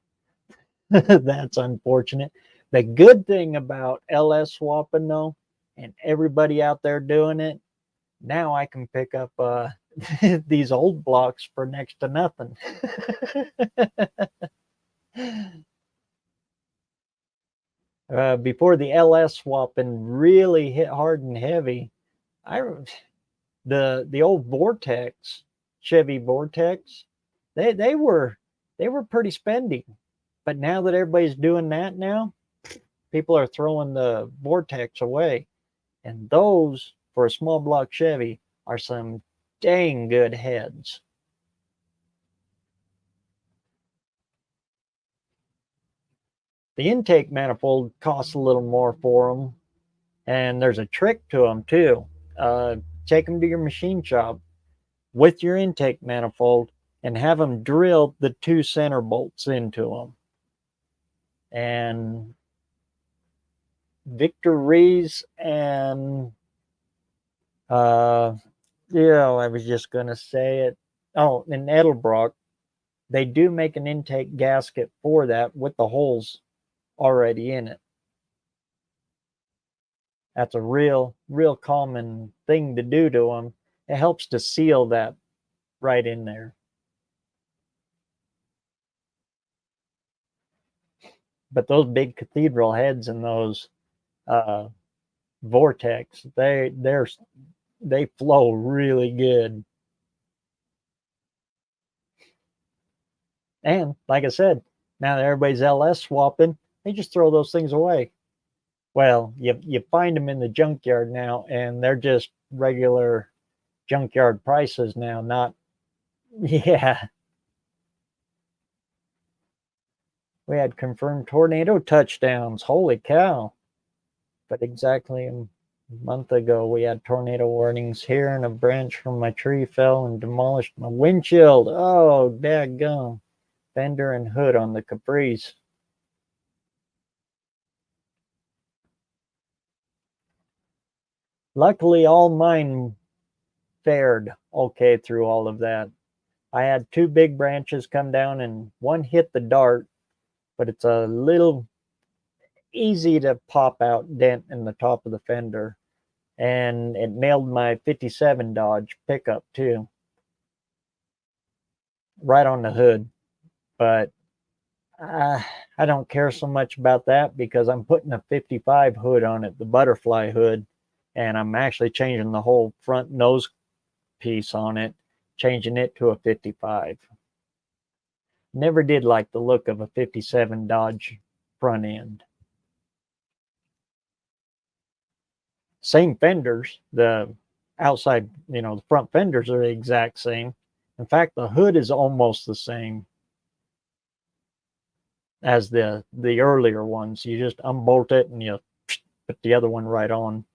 them that's unfortunate. The good thing about LS swapping, though, and everybody out there doing it, now I can pick up these old blocks for next to nothing. Before the LS swapping really hit hard and heavy, I the old Vortex, Chevy Vortex, they were pretty spendy. But now that everybody's doing that now, people are throwing the Vortex away. And those, for a small block Chevy, are some dang good heads. The intake manifold costs a little more for them, and there's a trick to them too. Take them to your machine shop with your intake manifold and have them drill the two center bolts into them. And Victor Rees and I was just gonna say it. Oh, in Edelbrock, they do make an intake gasket for that with the holes already in it. That's a real common thing to do to them. It helps to seal that right in there. But those big cathedral heads and those uh, Vortex, they flow really good. And like I said, now that everybody's LS swapping, they just throw those things away. Well, you find them in the junkyard now, and they're just regular junkyard prices now. Not yeah. We had confirmed tornado touchdowns. Holy cow! But exactly a month ago, we had tornado warnings here, and a branch from my tree fell and demolished my windshield. Oh, daggum. Fender and hood on the Caprice. Luckily, all mine fared okay through all of that. I had two big branches come down, and one hit the dart, but it's a little easy to pop out dent in the top of the fender. And it nailed my 57 Dodge pickup too, right on the hood. But I don't care so much about that because I'm putting a 55 hood on it, the butterfly hood, and I'm actually changing the whole front nose piece on it, changing it to a 55. Never did like the look of a 57 Dodge front end. Same fenders, the outside, the front fenders are the exact same. In fact, the hood is almost the same as the earlier ones. You just unbolt it and you put the other one right on.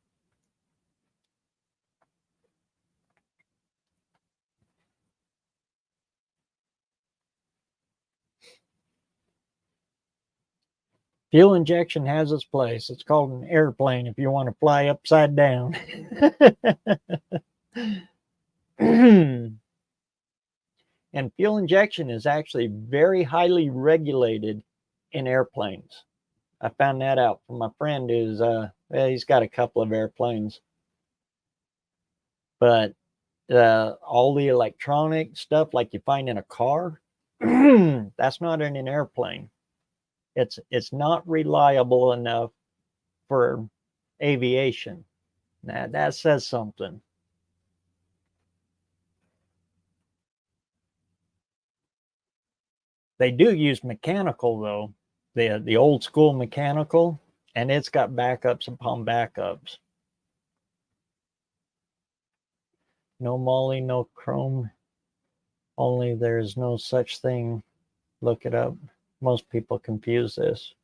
Fuel injection has its place. It's called an airplane if you want to fly upside down. And fuel injection is actually very highly regulated in airplanes. I found that out from my friend who's he's got a couple of airplanes. But all the electronic stuff like you find in a car, that's not in an airplane. It's not reliable enough for aviation. Now that says something. They do use mechanical though, the old school mechanical, and it's got backups upon backups. No moly, no chrome. Only there's no such thing. Look it up. Most people confuse this.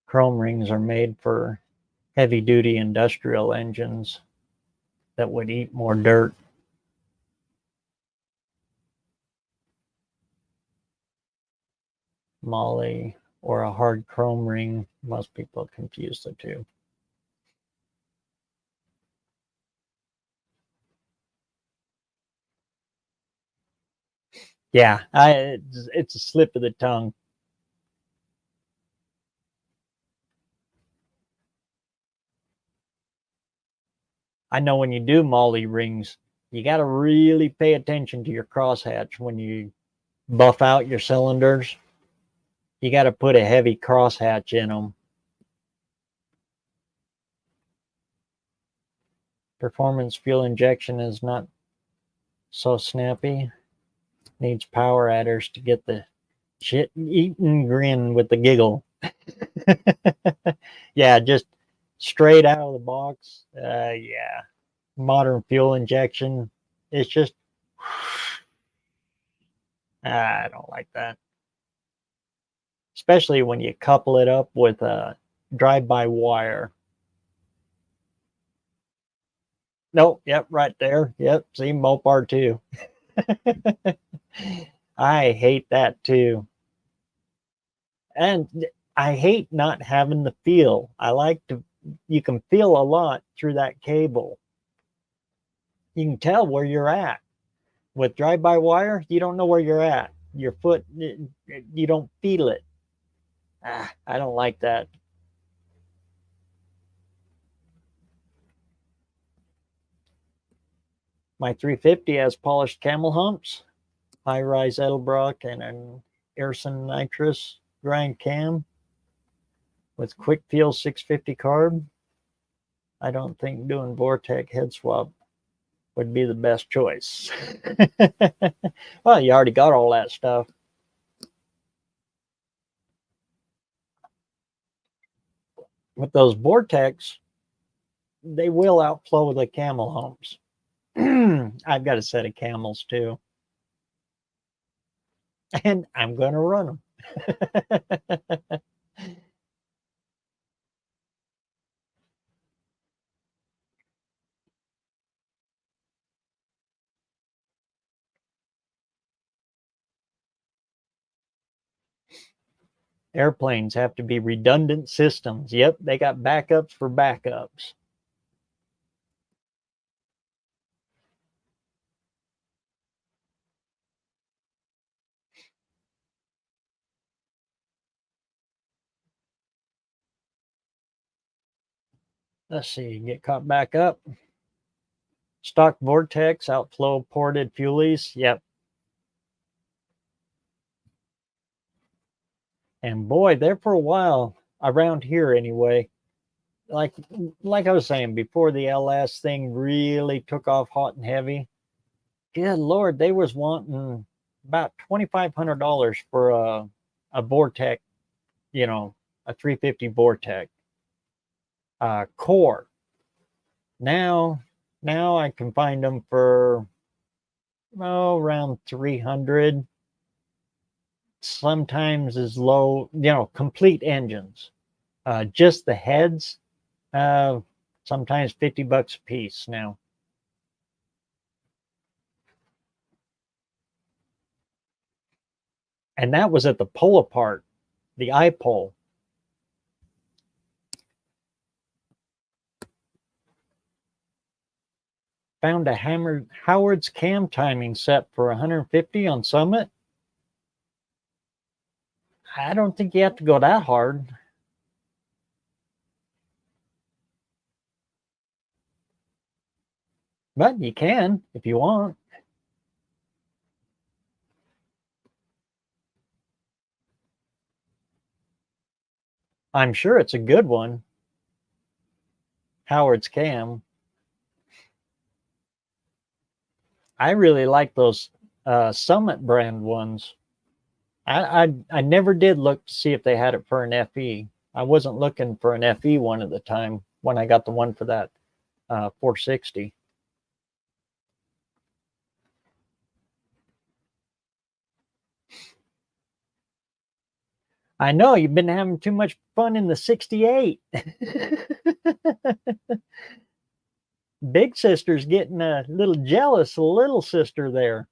Chrome rings are made for heavy duty industrial engines that would eat more dirt. Moly or a hard chrome ring, most people confuse the two. Yeah, it's a slip of the tongue. I know when you do molly rings, you got to really pay attention to your crosshatch when you buff out your cylinders. You got to put a heavy crosshatch in them. Performance fuel injection is not so snappy. Needs power adders to get the shit eaten grin with the giggle. Yeah, just straight out of the box. Yeah, modern fuel injection. It's just, I don't like that. Especially when you couple it up with a drive-by wire. Nope, yep, right there. Yep, see Mopar too. I hate that too. And I hate not having the feel. I like to, you can feel a lot through that cable. You can tell where you're at. With drive-by wire, you don't know where you're at. Your foot, you don't feel it. I don't like that. My 350 has polished camel humps, high-rise Edelbrock, and an Airson nitrous grind cam with quick feel 650 carb. I don't think doing Vortec head swap would be the best choice. Well, you already got all that stuff. With those Vortex, they will outflow the camel humps. I've got a set of camels too, and I'm going to run them. Airplanes have to be redundant systems. Yep, they got backups for backups. Let's see, get caught back up. Stock Vortex, outflow ported fuelies. Yep. And boy, there for a while, around here anyway, like like I was saying before, the LS thing really took off hot and heavy. Good Lord, they was wanting about $2,500 for a Vortec, you know, a 350 Vortec core. Now I can find them for around 300, sometimes as low, complete engines. Just the heads, uh, sometimes $50 a piece now. And that was at the pull apart, the eye pull. Found a Howard's cam timing set for 150 on Summit. I don't think you have to go that hard. But you can if you want. I'm sure it's a good one. Howard's cam. I really like those Summit brand ones. I never did look to see if they had it for an FE. I wasn't looking for an FE one at the time when I got the one for that 460. I know you've been having too much fun in the 68. Big sister's getting a little jealous, little sister there.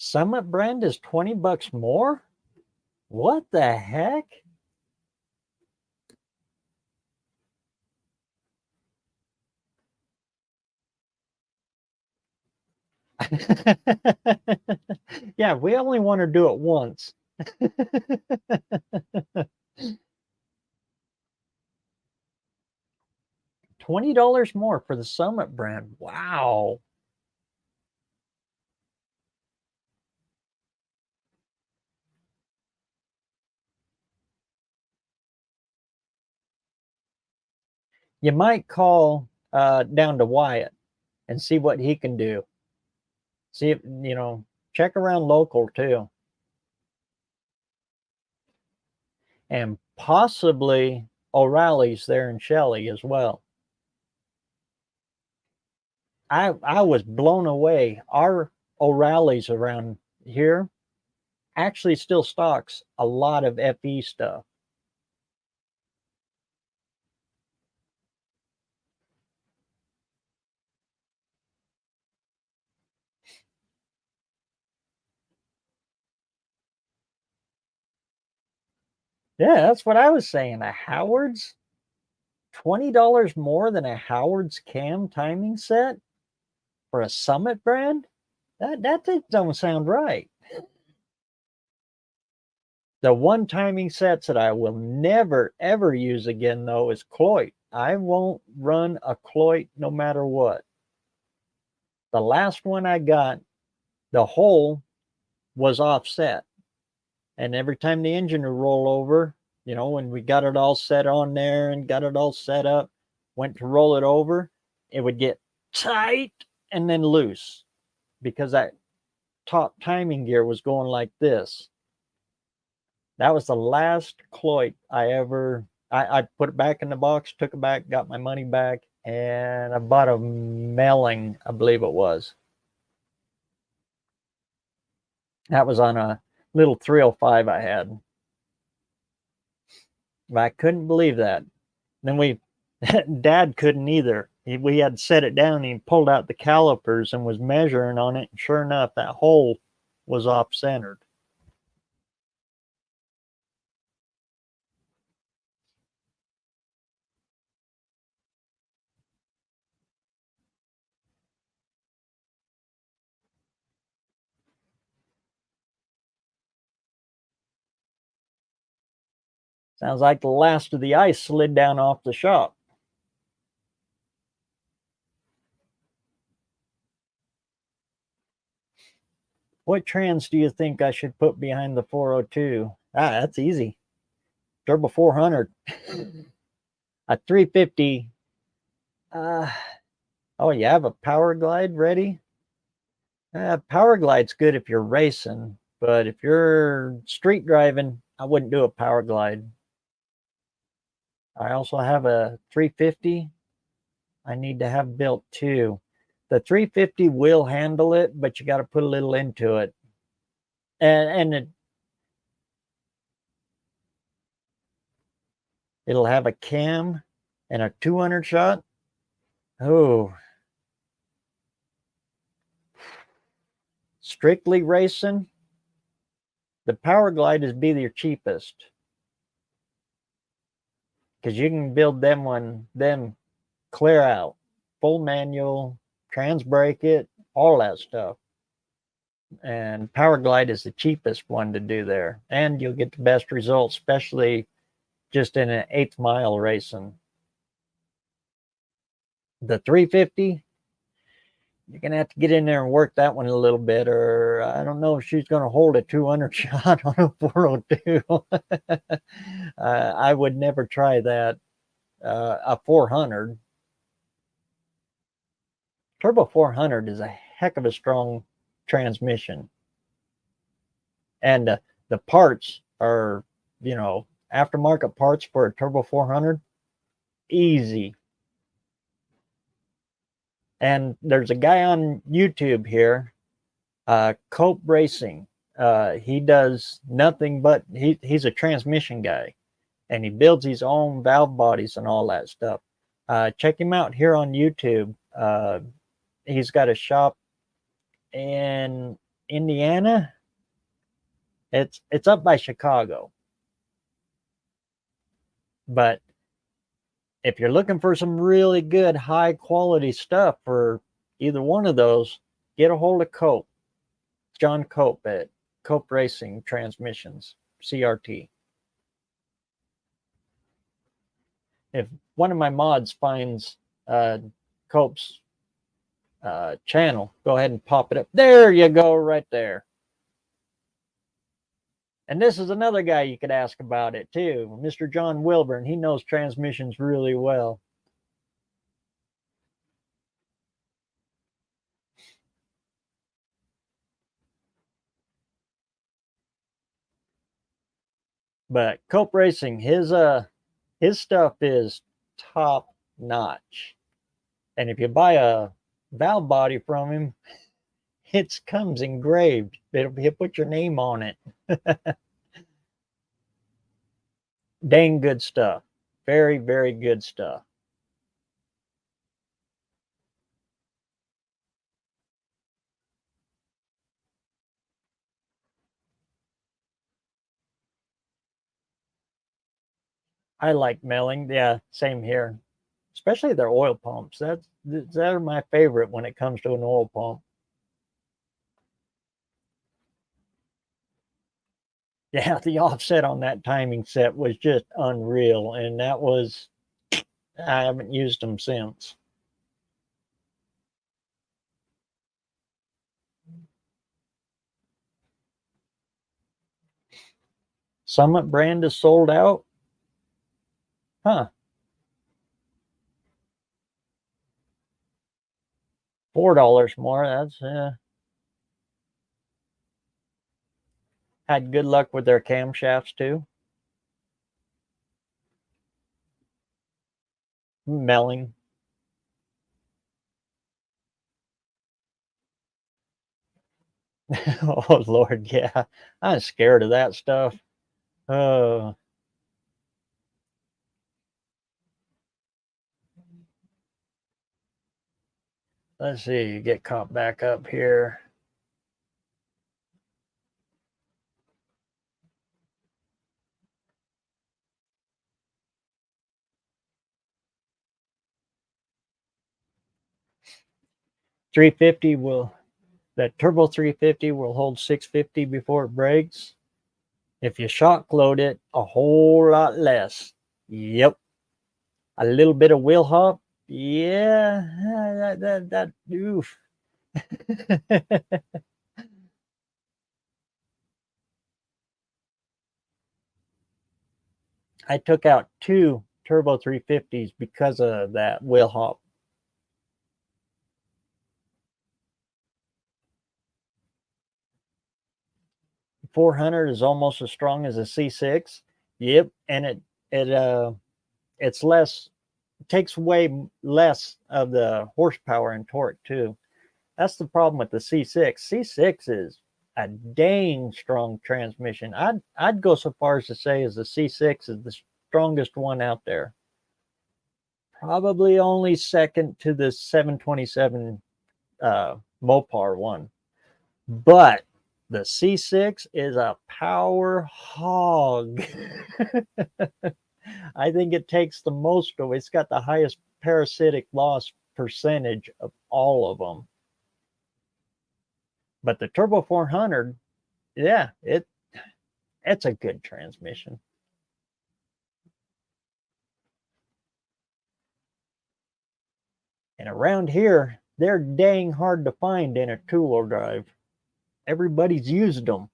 Summit brand is 20 bucks more? What the heck? Yeah, we only want to do it once. $20 more for the Summit brand. Wow. You might call down to Wyatt and see what he can do. See if, check around local too. And possibly O'Reilly's there in Shelley as well. I was blown away. Our O'Reilly's around here actually still stocks a lot of FE stuff. Yeah, that's what I was saying. A Howard's, $20 more than a Howard's cam timing set for a Summit brand? That just don't sound right. The one timing sets that I will never ever use again though is Cloit. I won't run a Cloit no matter what. The last one I got, the hole was offset. And every time the engine would roll over, when we got it all set on there and got it all set up, went to roll it over, it would get tight and then loose because that top timing gear was going like this. That was the last Cloit I put it back in the box, took it back, got my money back, and I bought a Melling, I believe it was. That was on a little 305 I had. But I couldn't believe that. Then Dad couldn't either. We had set it down and he pulled out the calipers and was measuring on it. And sure enough, that hole was off centered. Sounds like the last of the ice slid down off the shop. What trans do you think I should put behind the 402? That's easy. Turbo 400. A 350. Oh, you have a Power Glide ready? Power Glide's good if you're racing, but if you're street driving, I wouldn't do a Power Glide. I also have a 350 I need to have built too. The 350 will handle it, but you got to put a little into it. And it'll have a cam and a 200 shot. Oh, strictly racing, the Power Glide is be your cheapest because you can build them clear out, full manual, trans brake it, all that stuff. And Power Glide is the cheapest one to do there, and you'll get the best results, especially just in an 8th mile racing. The 350, you're gonna have to get in there and work that one a little bit, or I don't know if she's gonna hold a 200 shot on a 402. I would never try that. A 400 turbo 400 is a heck of a strong transmission, and the parts are, aftermarket parts for a turbo 400, easy. And there's a guy on YouTube here, Cope Racing. He does nothing but he's a transmission guy, and he builds his own valve bodies and all that stuff. Check him out here on YouTube. He's got a shop in Indiana. It's up by Chicago. But if you're looking for some really good high quality stuff for either one of those, get a hold of Cope, John Cope at Cope Racing Transmissions, CRT. If one of my mods finds Cope's channel, go ahead and pop it up. There you go, right there. And this is another guy you could ask about it too, Mr. John Wilburn. He knows transmissions really well. But Cope Racing, his stuff is top notch. And if you buy a valve body from him, it comes engraved. He'll put your name on it. Dang good stuff. Very, very good stuff. I like milling. Yeah, same here. Especially their oil pumps. They're my favorite when it comes to an oil pump. Yeah, the offset on that timing set was just unreal, and I haven't used them since. Summit brand is sold out. Huh. $4 more. That's had good luck with their camshafts too. Melling. Oh Lord, yeah. I'm scared of that stuff. Oh, let's see. Get caught back up here. That turbo 350 will hold 650 before it breaks. If you shock load it, a whole lot less. Yep. A little bit of wheel hop. Yeah, oof. I took out 2 turbo 350s because of that wheel hop. 400 is almost as strong as a C6. Yep, and it's less, it takes way less of the horsepower and torque too. That's the problem with the C6. C6 is a dang strong transmission. I'd go so far as to say as the C6 is the strongest one out there. Probably only second to the 727 Mopar one. But the C6 is a power hog. I think it takes the most of it. It's got the highest parasitic loss percentage of all of them. But the Turbo 400, yeah, it's a good transmission. And around here, they're dang hard to find in a two-wheel drive. Everybody's used them.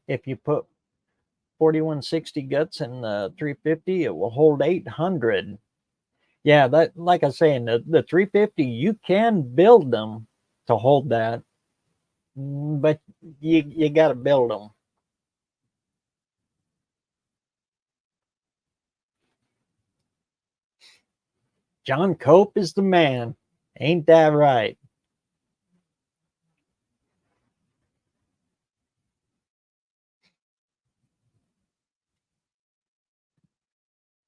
If you put 4160 guts in the 350, it will hold 800. Yeah, that, like I was saying, the 350, you can build them to hold that, but you got to build them. John Cope is the man. Ain't that right?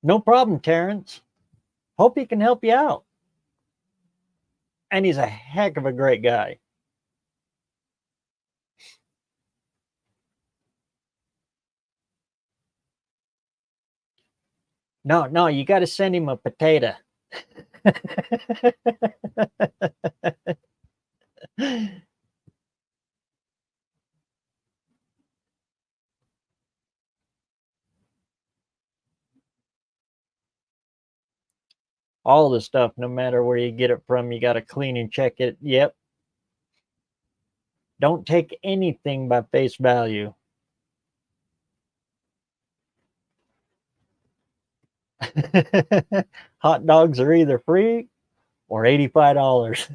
No problem, Terrence. Hope he can help you out. And he's a heck of a great guy. No, you got to send him a potato. All the stuff, no matter where you get it from, you got to clean and check it. Yep. Don't take anything by face value. Hot dogs are either free or $85.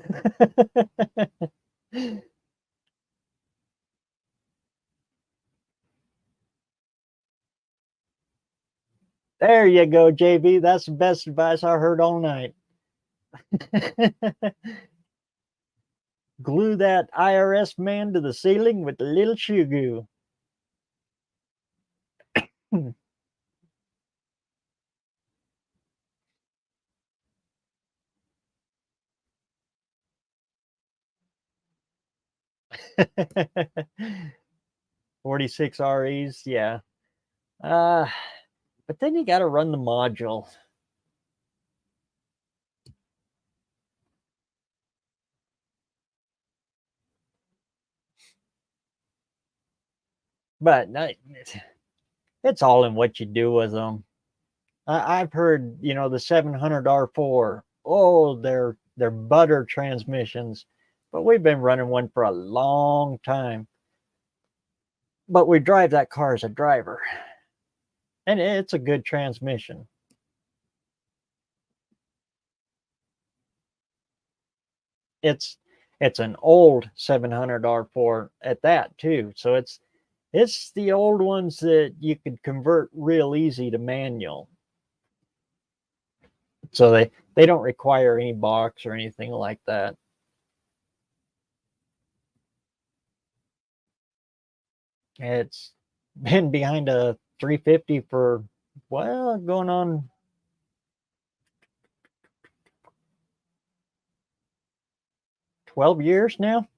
There you go, JB. That's the best advice I heard all night. Glue that IRS man to the ceiling with a little shoe glue. 46 REs, yeah. But then you got to run the module. But it's all in what you do with them. I've heard, the 700 R4. Oh, they're butter transmissions, but we've been running one for a long time. But we drive that car as a driver, and it's a good transmission. It's an old 700 R4 at that too, so it's the old ones that you could convert real easy to manual. So they don't require any box or anything like that. It's been behind a 350 for, well, going on 12 years now.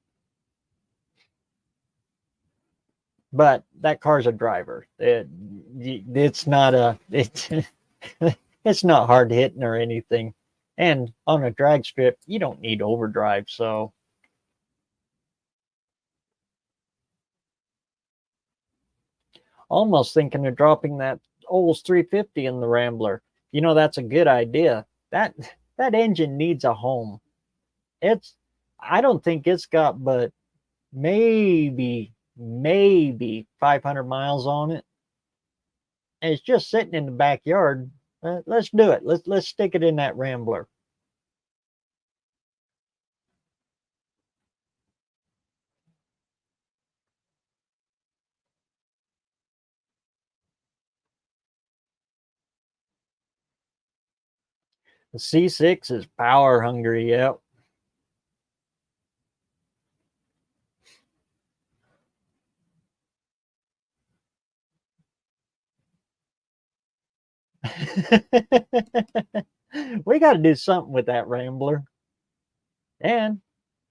But that car's a driver. It's not it's not hard hitting or anything. And on a drag strip, you don't need overdrive. So almost thinking of dropping that Olds 350 in the Rambler. That's a good idea. That engine needs a home. I don't think it's got but maybe 500 miles on it. And it's just sitting in the backyard. Let's do it. Let's stick it in that Rambler. The C6 is power hungry. Yep. We got to do something with that Rambler. And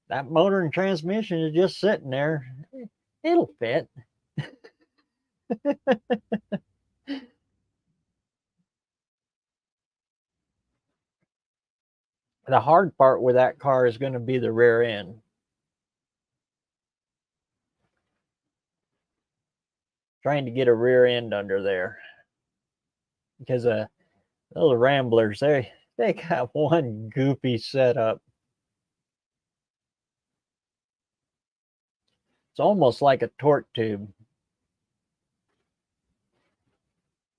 that motor and transmission is just sitting there. It'll fit. The hard part with that car is going to be the rear end. Trying to get a rear end under there. Because those Ramblers, they got one goofy setup. It's almost like a torque tube,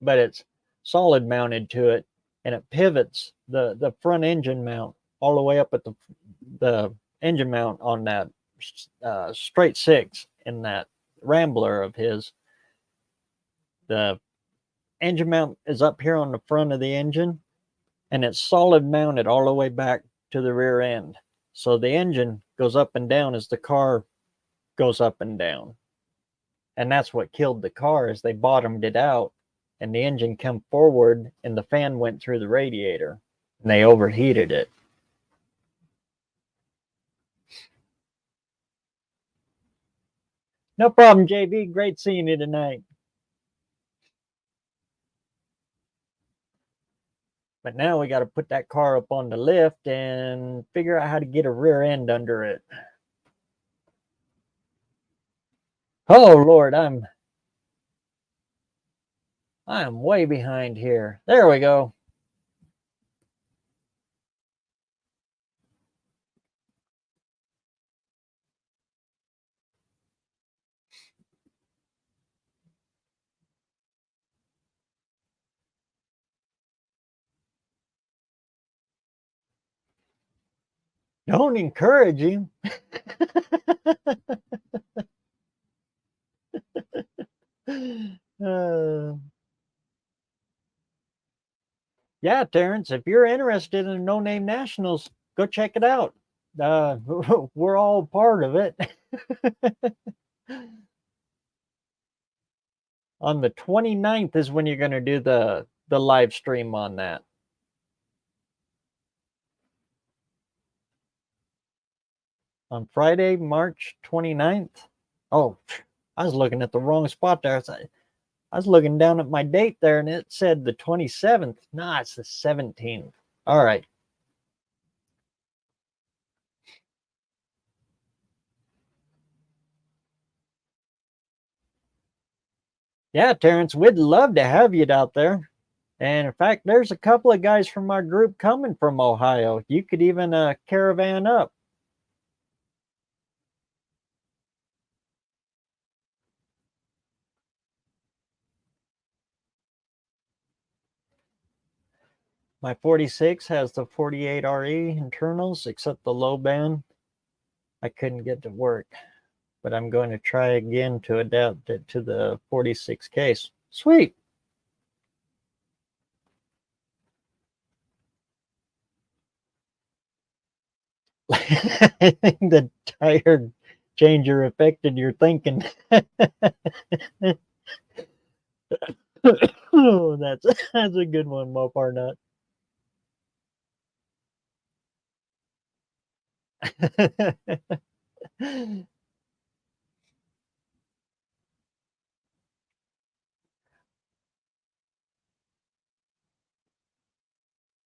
but it's solid mounted to it, and it pivots the front engine mount all the way up at the engine mount on that straight six in that Rambler of his. The engine mount is up here on the front of the engine, and it's solid mounted all the way back to the rear end. So the engine goes up and down as the car goes up and down. And that's what killed the car, is they bottomed it out and the engine come forward and the fan went through the radiator and they overheated it. No problem, JB. Great seeing you tonight. But now we got to put that car up on the lift and figure out how to get a rear end under it. Oh Lord, I'm way behind here. There we go. Don't encourage him. Yeah, Terrence, if you're interested in No Name Nationals, go check it out. We're all part of it. On the 29th is when you're going to do the live stream on that. On Friday, March 29th. Oh, I was looking at the wrong spot there. I was looking down at my date there and it said the 27th. Nah, it's the 17th. All right. Yeah, Terrence, we'd love to have you out there. And in fact, there's a couple of guys from our group coming from Ohio. You could even caravan up. My 46 has the 48 RE internals, except the low band. I couldn't get to work, but I'm going to try again to adapt it to the 46 case. Sweet. I think the tire changer affected your thinking. Oh, that's a good one, Mopar Nut.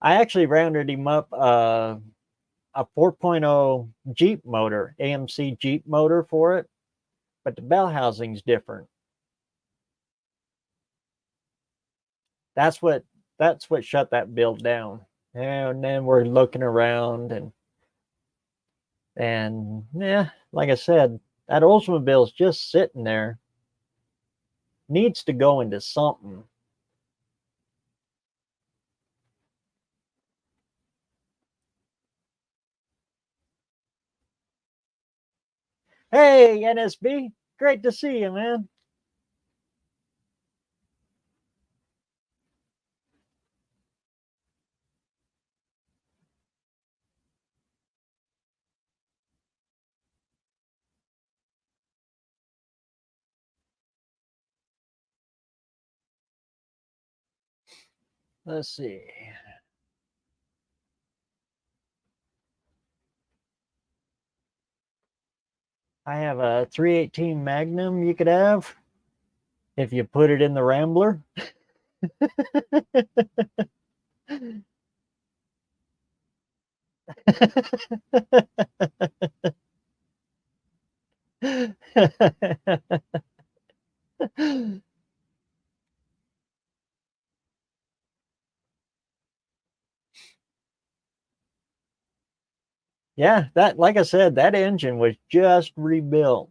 I actually rounded him up a 4.0 Jeep motor, AMC Jeep motor for it, but the bell housing's different. That's what shut that build down. And then we're looking around and yeah, like I said, that Oldsmobile's just sitting there. Needs to go into something. Hey, NSB, great to see you, man. Let's see. I have a 318 Magnum you could have if you put it in the Rambler. Yeah, that, like I said, that engine was just rebuilt.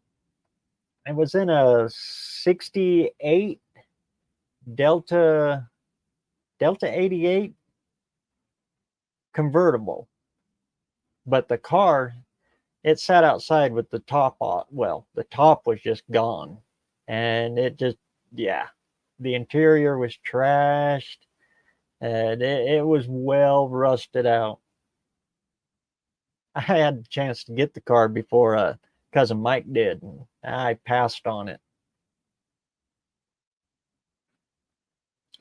It was in a 68 Delta 88 convertible. But the car, it sat outside with the top off. Well, the top was just gone. And it just, yeah, the interior was trashed. And it was well rusted out. I had the chance to get the car before cousin Mike did, and I passed on it.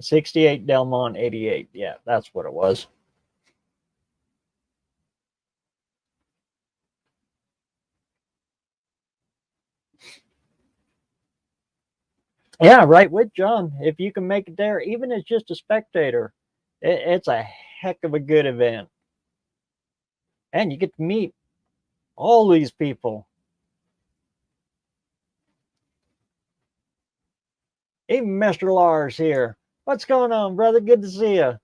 68 Delmont 88. Yeah, that's what it was. Yeah, right with John. If you can make it there, even as just a spectator, it's a heck of a good event. And you get to meet all these people. Even Mr. Lars here. What's going on, brother? Good to see you.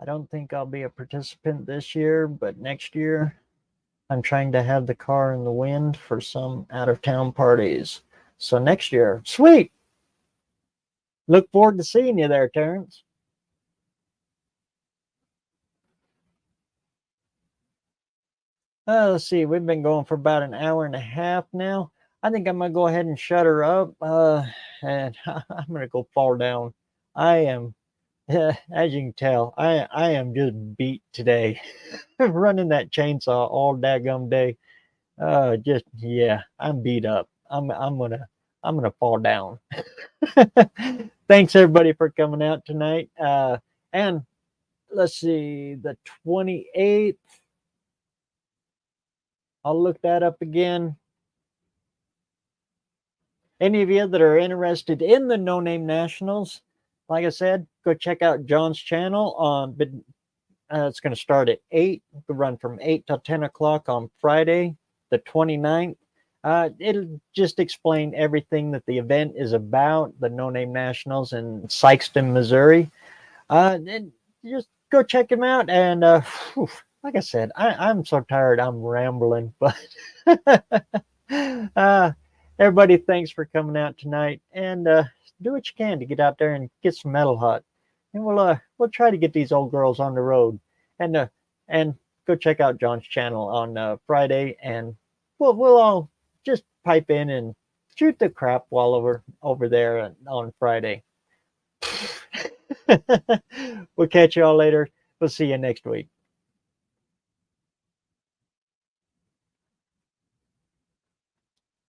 I don't think I'll be a participant this year, but next year I'm trying to have the car in the wind for some out of town parties. So next year, sweet. Look forward to seeing you there, Terrence. Let's see. We've been going for about an hour and a half now. I think I'm gonna go ahead and shut her up, and I'm gonna go fall down. I am, as you can tell, I am just beat today, running that chainsaw all daggum day. Just yeah, I'm beat up. I'm gonna fall down. Thanks everybody for coming out tonight. And let's see, the 28th. I'll look that up again. Any of you that are interested in the No Name Nationals, like I said, go check out John's channel on. It's going to start at 8, run from 8 to 10 o'clock on Friday, the 29th. It'll just explain everything that the event is about, the No Name Nationals in Sykeston, Missouri. And just go check him out. And like I said, I'm so tired. I'm rambling, but everybody, thanks for coming out tonight, and do what you can to get out there and get some metal hot. And we'll try to get these old girls on the road, and go check out John's channel on Friday, and we'll all just pipe in and shoot the crap while over there on Friday. We'll catch you all later. We'll see you next week.